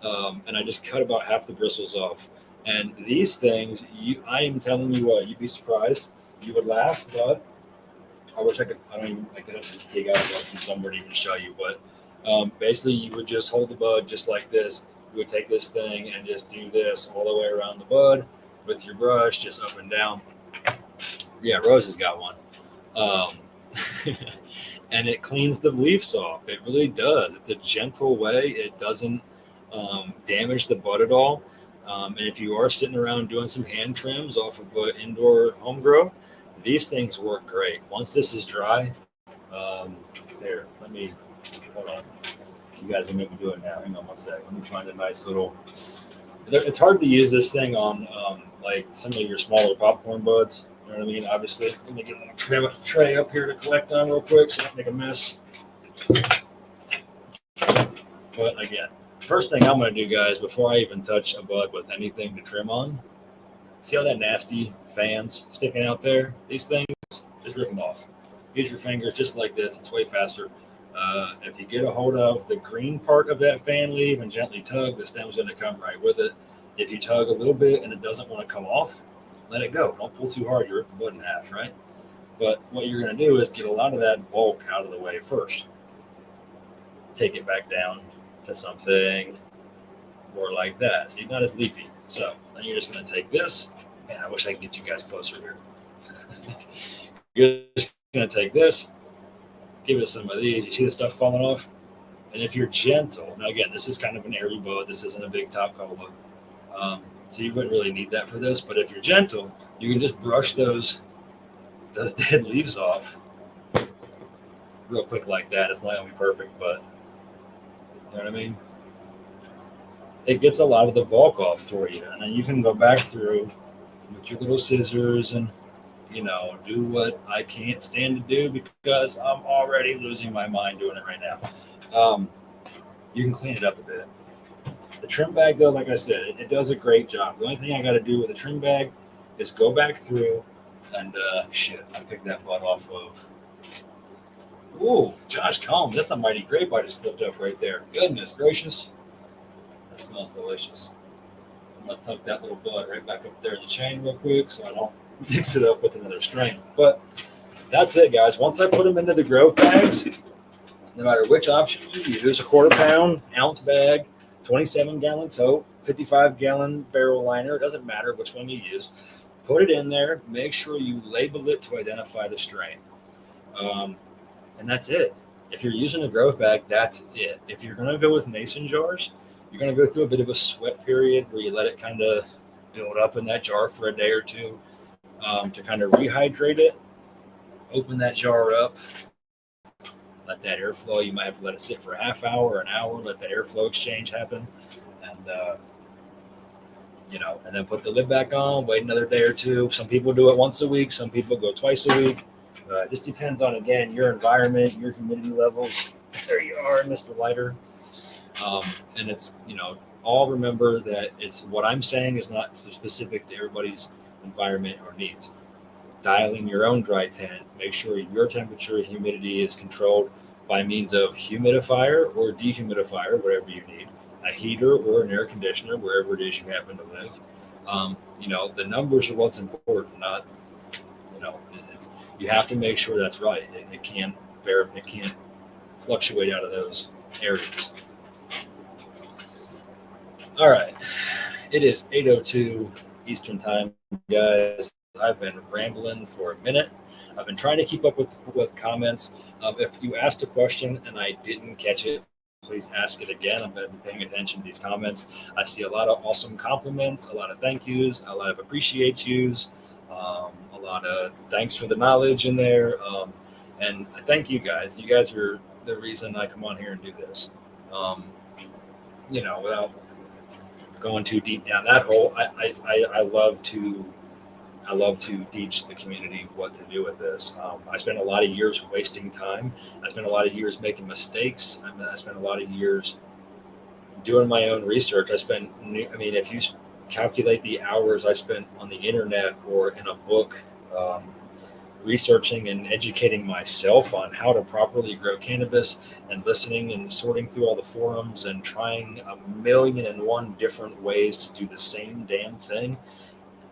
[SPEAKER 2] And I just cut about half the bristles off. And these things, I am telling you what, you'd be surprised. You would laugh, but I wish I could. I don't even like to have to dig out from somewhere to even show you. But basically, you would just hold the bud just like this. You would take this thing and just do this all the way around the bud with your brush, just up and down. Yeah, Rose has got one. And it cleans the leaves off. It really does. It's a gentle way. It doesn't damage the bud at all. And if you are sitting around doing some hand trims off of an indoor home grow, these things work great. Once this is dry, there, hold on. You guys will make me do it now. Hang on one sec. Let me find a nice little, it's hard to use this thing on like some of your smaller popcorn buds. You know what I mean? Obviously, let me get a little tray up here to collect on real quick so I don't make a mess. But again, first thing I'm going to do, guys, before I even touch a bud with anything to trim on, see all that nasty fans sticking out there? These things, just rip them off. Use your fingers just like this. It's way faster. If you get a hold of the green part of that fan leaf and gently tug, the stem's going to come right with it. If you tug a little bit and it doesn't want to come off, let it go. Don't pull too hard. You rip the bud in half, right? But what you're going to do is get a lot of that bulk out of the way first. Take it back down to something more like that. See, not as leafy. So then you're just going to take this, and I wish I could get you guys closer here. You're just going to take this, give it some of these. You see the stuff falling off? And if you're gentle, now again, this is kind of an airy boa. This isn't a big top cola. So you wouldn't really need that for this. But if you're gentle, you can just brush those dead leaves off real quick like that. It's not going to be perfect, but you know what I mean? It gets a lot of the bulk off for you. And then you can go back through with your little scissors and, do what I can't stand to do because I'm already losing my mind doing it right now. You can clean it up a bit. The trim bag, though, like I said, it does a great job. The only thing I got to do with a trim bag is go back through and, I picked that butt off of. Ooh, Josh Combs. That's a mighty grape I just flipped up right there. Goodness gracious. That smells delicious. I'm going to tuck that little bud right back up there in the chain real quick so I don't mix it up with another strain. But that's it, guys. Once I put them into the Grove bags, no matter which option you use, a 1/4 pound, ounce bag, 27-gallon tote, 55-gallon barrel liner, it doesn't matter which one you use, put it in there, make sure you label it to identify the strain. And that's it. If you're using a Grove bag, that's it. If you're going to go with mason jars, you're going to go through a bit of a sweat period where you let it kind of build up in that jar for a day or two to kind of rehydrate it. Open that jar up. Let that airflow. You might have to let it sit for a half hour or an hour. Let that airflow exchange happen. And, and then put the lid back on. Wait another day or two. Some people do it once a week. Some people go twice a week. It just depends on, again, your environment, your humidity levels. There you are, Mr. Lighter. And it's, all remember that it's what I'm saying is not specific to everybody's environment or needs. Dial in your own dry tent. Make sure your temperature and humidity is controlled by means of humidifier or dehumidifier, whatever you need, a heater or an air conditioner, wherever it is you happen to live. The numbers are what's important, not, you have to make sure that's right. It can't fluctuate out of those areas. All right. It is 8:02 Eastern time, guys. I've been rambling for a minute. I've been trying to keep up with comments. If you asked a question and I didn't catch it, please ask it again. I'm going to be paying attention to these comments. I see a lot of awesome compliments, a lot of thank yous, a lot of appreciate yous, a lot of thanks for the knowledge in there. And I thank you guys. You guys are the reason I come on here and do this. Without going too deep down that hole, I love to teach the community what to do with this. I spent a lot of years wasting time. I spent a lot of years making mistakes. I spent a lot of years doing my own research. If you calculate the hours I spent on the internet or in a book, researching and educating myself on how to properly grow cannabis and listening and sorting through all the forums and trying 1,000,001 different ways to do the same damn thing.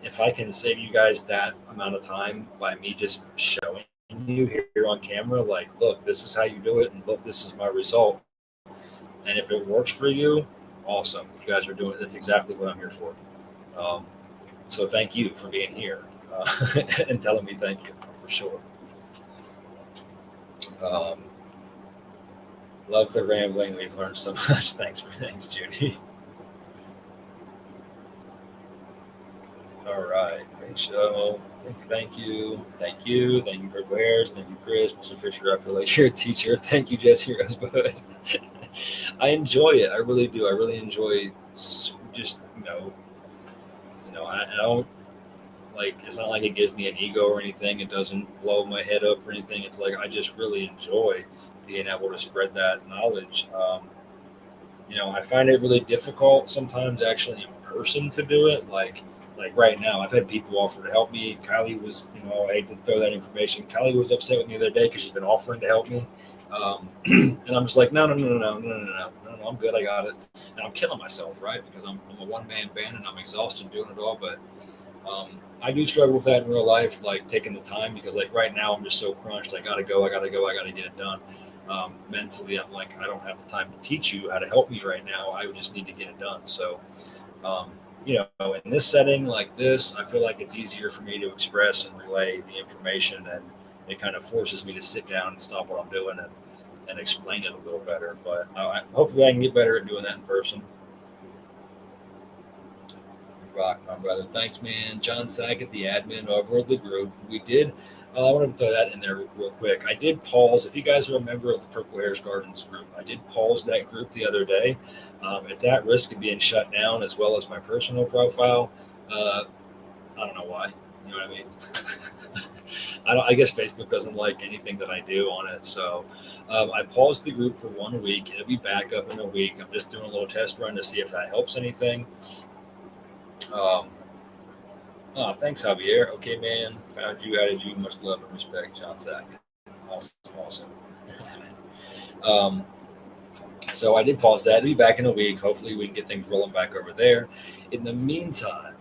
[SPEAKER 2] If I can save you guys that amount of time by me just showing you here on camera, like, look, this is how you do it, and look, this is my result. And if it works for you, awesome. You guys are doing it. That's exactly what I'm here for. So thank you for being here and telling me thank you, for sure. Love the rambling. We've learned so much. Thanks, Judy. All right, great show. Thank you for Wares. Thank you, Chris. Mr. Fisher, I feel like you're a teacher. Thank you, Jesse Rosebud. I enjoy it. I really do. I really enjoy just I don't it's not like it gives me an ego or anything. It doesn't blow my head up or anything. It's like I just really enjoy being able to spread that knowledge. I find it really difficult sometimes actually in person to do it. Like right now, I've had people offer to help me. Kylie was, I hate to throw that information. Kylie was upset with me the other day because she's been offering to help me. And I'm just like, no, I'm good. I got it. And I'm killing myself, right? Because I'm a one-man band and I'm exhausted doing it all. But I do struggle with that in real life, like taking the time, because like right now I'm just so crunched. I got to get it done. Mentally, I'm like, I don't have the time to teach you how to help me right now. I would just need to get it done. So, in this setting like this, I feel like it's easier for me to express and relay the information, and it kind of forces me to sit down and stop what I'm doing and explain it a little better. But hopefully I can get better at doing that in person. Rock, my brother. Thanks, man. John Sackett, the admin over the group. We did. I wanted to throw that in there real quick. I did pause. If you guys are a member of the Purple Harez Gardens group, I did pause that group the other day. It's at risk of being shut down, as well as my personal profile. I don't know why. You know what I mean? I guess Facebook doesn't like anything that I do on it. So I paused the group for 1 week. It'll be back up in a week. I'm just doing a little test run to see if that helps anything. Thanks, Javier. Okay, man. Found you, added you. Much love and respect, John Sackett. Awesome. So I did pause that. It'll be back in a week. Hopefully we can get things rolling back over there. In the meantime,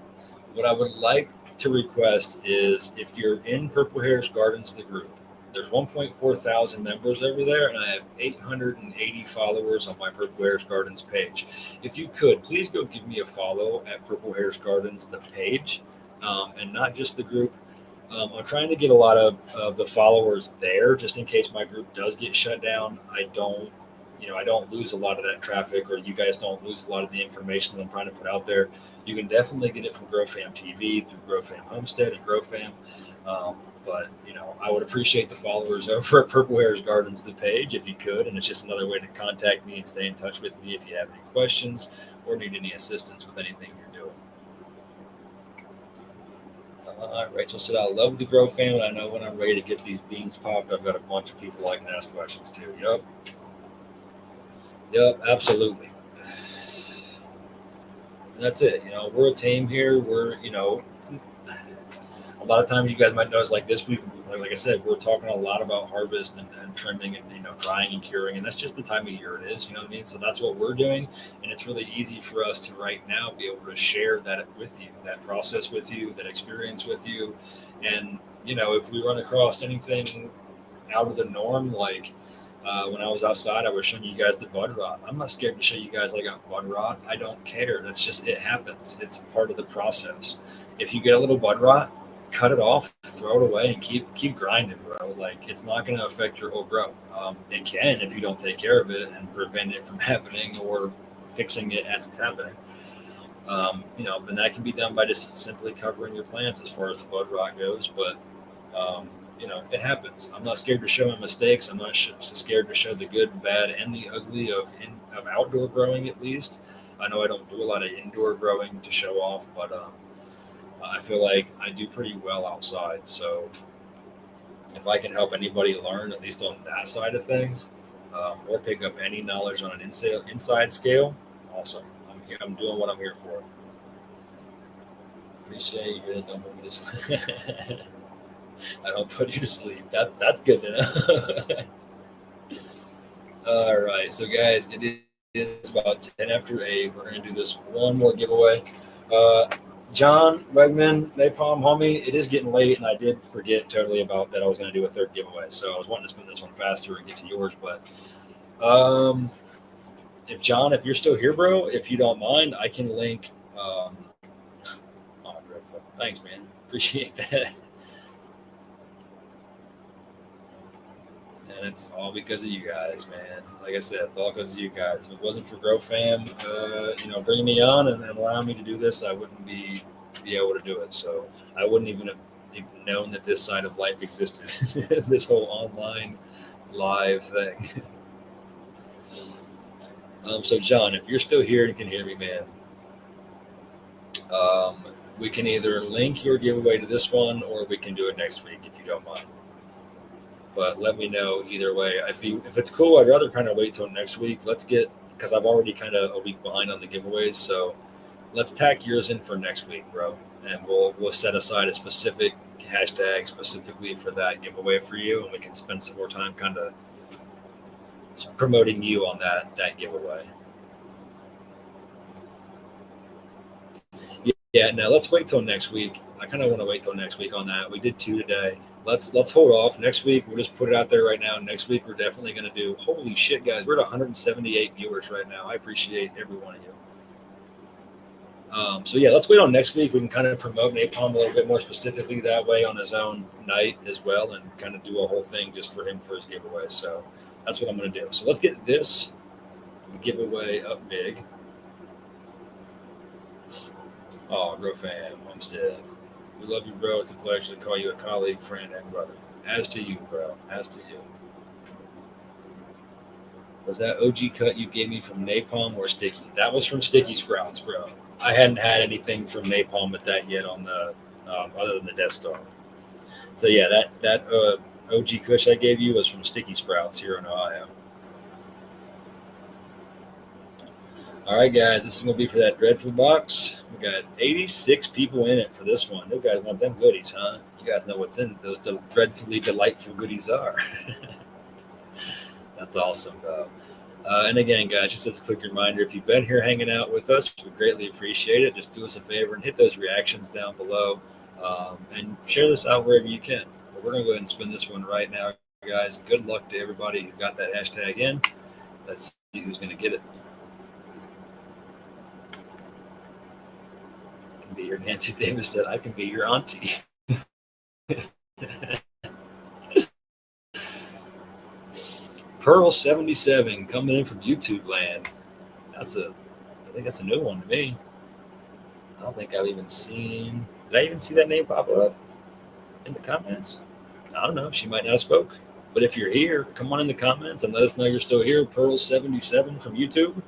[SPEAKER 2] what I would like to request is if you're in Purple Harez Gardens, the group, there's 1.4 thousand members over there, and I have 880 followers on my Purple Harez Gardens page. If you could, please go give me a follow at Purple Harez Gardens, the page, and not just the group. I'm trying to get a lot of the followers there, just in case my group does get shut down. I don't lose a lot of that traffic, or you guys don't lose a lot of the information that I'm trying to put out there. You can definitely get it from GrowFam TV through GrowFam Homestead and GrowFam. But I would appreciate the followers over at Purple Harez Gardens, the page, if you could. And it's just another way to contact me and stay in touch with me if you have any questions or need any assistance with anything you're doing. Rachel said, I love the GrowFam, and I know when I'm ready to get these beans popped, I've got a bunch of people I can ask questions to. Yep, absolutely. And that's it. We're a team here. We're, a lot of times you guys might notice like this week, like I said, we're talking a lot about harvest and trimming and, drying and curing. And that's just the time of year it is, you know what I mean? So that's what we're doing. And it's really easy for us to right now be able to share that with you, that process with you, that experience with you. And, if we run across anything out of the norm, like when I was outside, I was showing you guys the bud rot. I'm not scared to show you guys I got bud rot. I don't care. That's just, it happens. It's part of the process. If you get a little bud rot, cut it off, throw it away, and keep grinding, bro. Like, it's not going to affect your whole grow. It can if you don't take care of it and prevent it from happening or fixing it as it's happening. And that can be done by just simply covering your plants as far as the bud rot goes. But it happens. I'm not scared to show my mistakes. I'm not scared to show the good, bad, and the ugly of outdoor growing, at least. I know I don't do a lot of indoor growing to show off, but I feel like I do pretty well outside. So if I can help anybody learn, at least on that side of things, or pick up any knowledge on an inside scale, awesome. I'm doing what I'm here for. Appreciate you. Don't put me to sleep. I don't put you to sleep. That's good to know. All right. So guys, it is about 10 after 8. We're going to do this one more giveaway. John, Wegman, Napalm, homie, it is getting late, and I did forget totally about that I was going to do a third giveaway. So I was wanting to spin this one faster and get to yours. But if you're still here, bro, if you don't mind, I can link. Dreadful. Thanks, man. Appreciate that. And it's all because of you guys, man. Like I said, it's all because of you guys. If it wasn't for GrowFam, bringing me on and allowing me to do this, I wouldn't be able to do it. So I wouldn't even have known that this side of life existed, this whole online live thing. So John, if you're still here and can hear me, man, we can either link your giveaway to this one, or we can do it next week if you don't mind. But let me know either way. If it's cool, I'd rather kind of wait till next week. Because I've already kind of a week behind on the giveaways. So let's tack yours in for next week, bro. And we'll set aside a specific hashtag specifically for that giveaway for you. And we can spend some more time kind of promoting you on that giveaway. Yeah, now let's wait till next week. I kind of want to wait till next week on that. We did 2 today. Let's hold off. Next week, we'll just put it out there right now. Next week, we're definitely going to do, holy shit, guys, we're at 178 viewers right now. I appreciate every one of you. So, yeah, let's wait on next week. We can kind of promote Napalm a little bit more specifically that way on his own night as well, and kind of do a whole thing just for him for his giveaway. So That's what I'm going to do. So let's get this giveaway up big. Oh, bro fam, Homestead. We love you, bro. It's a pleasure to call you a colleague, friend, and brother. As to you, bro. As to you. Was that OG cut you gave me from Napalm or Sticky? That was from Sticky Sprouts, bro. I hadn't had anything from Napalm with that yet on the other than the Death Star. So yeah, that OG Kush I gave you was from Sticky Sprouts here in Ohio. All right, guys, this is gonna be for that dreadful box. We got 86 people in it for this one. You guys want them goodies, huh? You guys know what's in those dreadfully delightful goodies are. That's awesome, though. And again, guys, just as a quick reminder, if you've been here hanging out with us, we greatly appreciate it. Just do us a favor and hit those reactions down below and share this out wherever you can. But we're going to go ahead and spin this one right now, guys. Good luck to everybody who got that hashtag in. Let's see who's going to get it. I can be your Nancy Davis said, I can be your auntie. Pearl 77 coming in from YouTube land. I think that's a new one to me. I don't think I've even seen. Did I even see that name pop up in the comments? I don't know. She might not have spoke. But if you're here, come on in the comments and let us know you're still here. Pearl 77 from YouTube.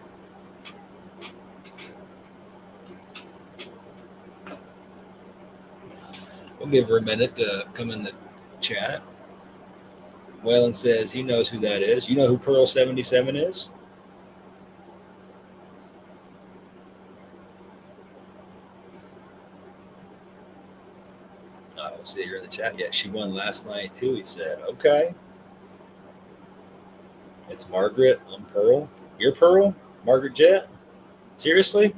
[SPEAKER 2] We'll give her a minute to come in the chat. Waylon says he knows who that is. You know who Pearl 77 is? I don't see her in the chat yet. She won last night too, he said. Okay. It's Margaret. I'm Pearl. You're Pearl? Margaret Jet? Seriously?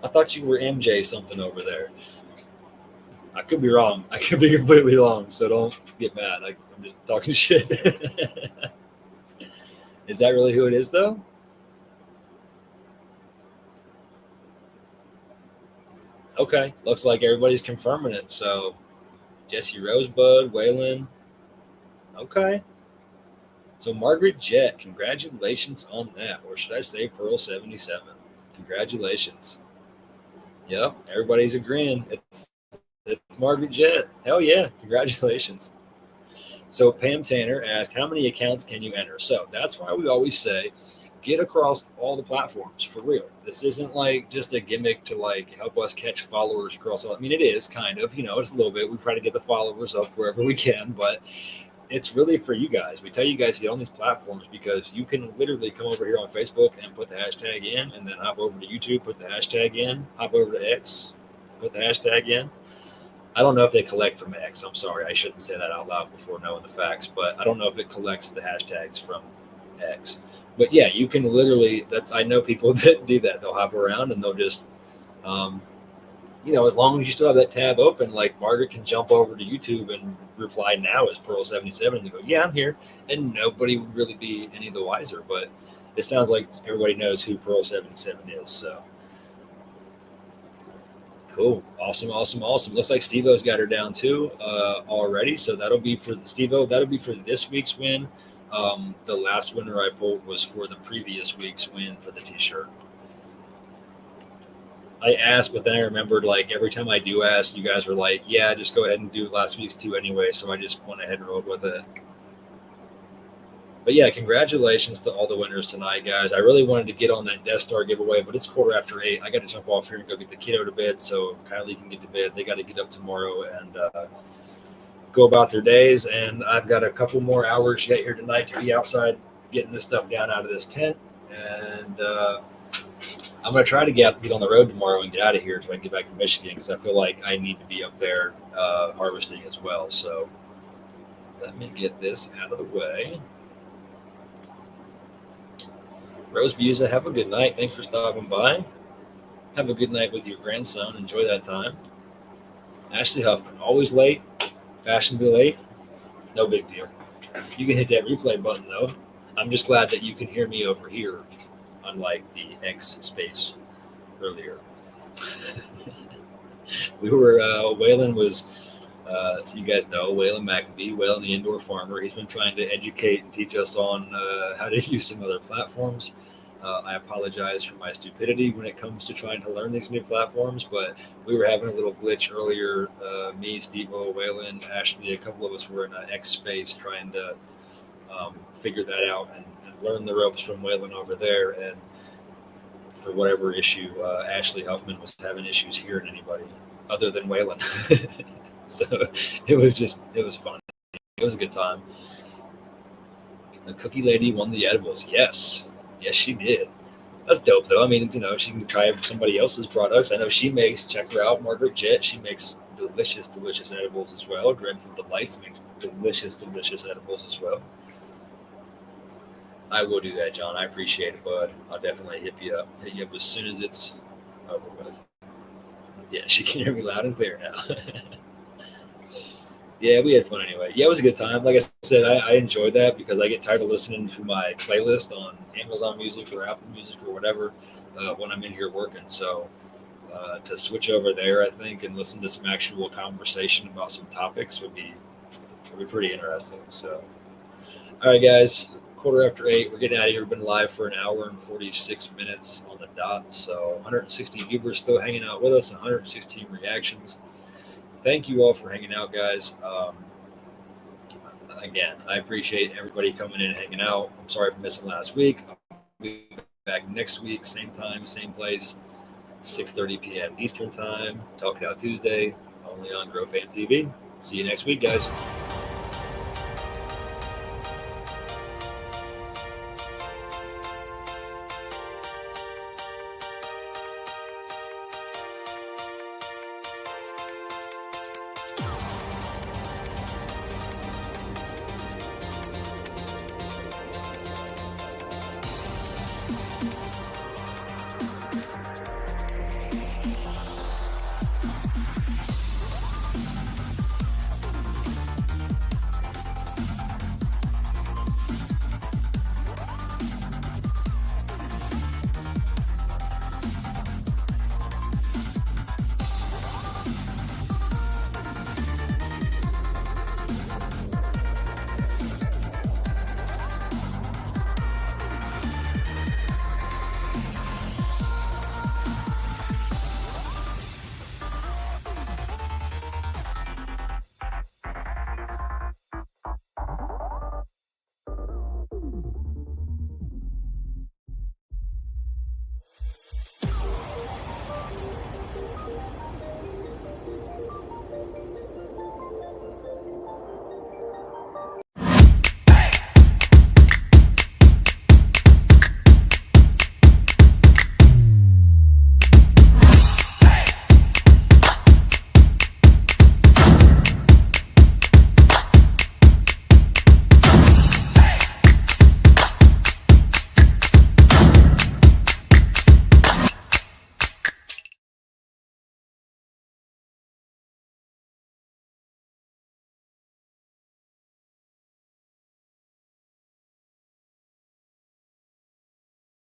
[SPEAKER 2] I thought you were MJ something over there. I could be wrong. I could be completely wrong, so don't get mad. I'm just talking shit. Is that really who it is, though? Okay. Looks like everybody's confirming it. So, Jesse Rosebud, Waylon. Okay. So, Margaret Jet, congratulations on that. Or should I say Pearl 77? Congratulations. Yep. Everybody's agreeing. It's Margaret Jet. Hell yeah. Congratulations. So Pam Tanner asked, how many accounts can you enter? So that's why we always say, get across all the platforms for real. This isn't like just a gimmick to like help us catch followers across all. I mean, it is kind of, it's a little bit. We try to get the followers up wherever we can, but it's really for you guys. We tell you guys to get on these platforms because you can literally come over here on Facebook and put the hashtag in, and then hop over to YouTube, put the hashtag in, hop over to X, put the hashtag in. I don't know if they collect from X. I'm sorry. I shouldn't say that out loud before knowing the facts, but I don't know if it collects the hashtags from X. But yeah, you can literally, I know people that do that. They'll hop around and they'll just, as long as you still have that tab open, like Margaret can jump over to YouTube and reply now as Pearl77 and they go, yeah, I'm here. And nobody would really be any the wiser, but it sounds like everybody knows who Pearl77 is. So. Cool. Awesome. Looks like Steve-O's got her down too already. So that'll be for the Steve-O. That'll be for this week's win. The last winner I pulled was for the previous week's win for the t-shirt. I asked, but then I remembered like every time I do ask, you guys were like, yeah, just go ahead and do last week's too anyway. So I just went ahead and rolled with it. But yeah, congratulations to all the winners tonight, guys. I really wanted to get on that Death Star giveaway, but it's 8:15. I got to jump off here and go get the kiddo to bed so Kylie can get to bed. They got to get up tomorrow and go about their days. And I've got a couple more hours yet here tonight to be outside getting this stuff down out of this tent. And I'm going to try to get on the road tomorrow and get out of here so I can get back to Michigan because I feel like I need to be up there harvesting as well. So let me get this out of the way. Rose Buza, have a good night. Thanks for stopping by. Have a good night with your grandson. Enjoy that time. Ashley Huffman, always late. Fashionably late. No big deal. You can hit that replay button, though. I'm just glad that you can hear me over here, unlike the X space earlier. Waylon was So you guys know Waylon McAbee, Waylon the Indoor Farmer. He's been trying to educate and teach us on how to use some other platforms. I apologize for my stupidity when it comes to trying to learn these new platforms, but we were having a little glitch earlier. Me, Steve-O, Waylon, Ashley, a couple of us were in X space trying to figure that out and learn the ropes from Waylon over there. And for whatever issue, Ashley Huffman was having issues hearing anybody other than Waylon. So it was fun. It was a good time. The cookie lady won the edibles. Yes, she did. That's dope, though. I mean, she can try somebody else's products. I know she makes. Check her out, Margaret Jett. She makes delicious edibles as well. Dreadful Delights makes delicious edibles as well. I will do that, John. I appreciate it, bud. I'll definitely hit you up as soon as it's over with. Yeah, she can hear me loud and clear now. Yeah, we had fun anyway. Yeah, it was a good time. Like I said, I enjoyed that because I get tired of listening to my playlist on Amazon Music or Apple Music or whatever when I'm in here working. So to switch over there, I think, and listen to some actual conversation about some topics would be pretty interesting. So, all right, guys, 8:15. We're getting out of here. We've been live for an hour and 46 minutes on the dot. So 160 viewers still hanging out with us, 116 reactions. Thank you all for hanging out, guys. Again, I appreciate everybody coming in and hanging out. I'm sorry for missing last week. I'll be back next week, same time, same place, 6:30 p.m. Eastern time. Talk It Out Tuesday, only on GrowFam TV. See you next week, guys.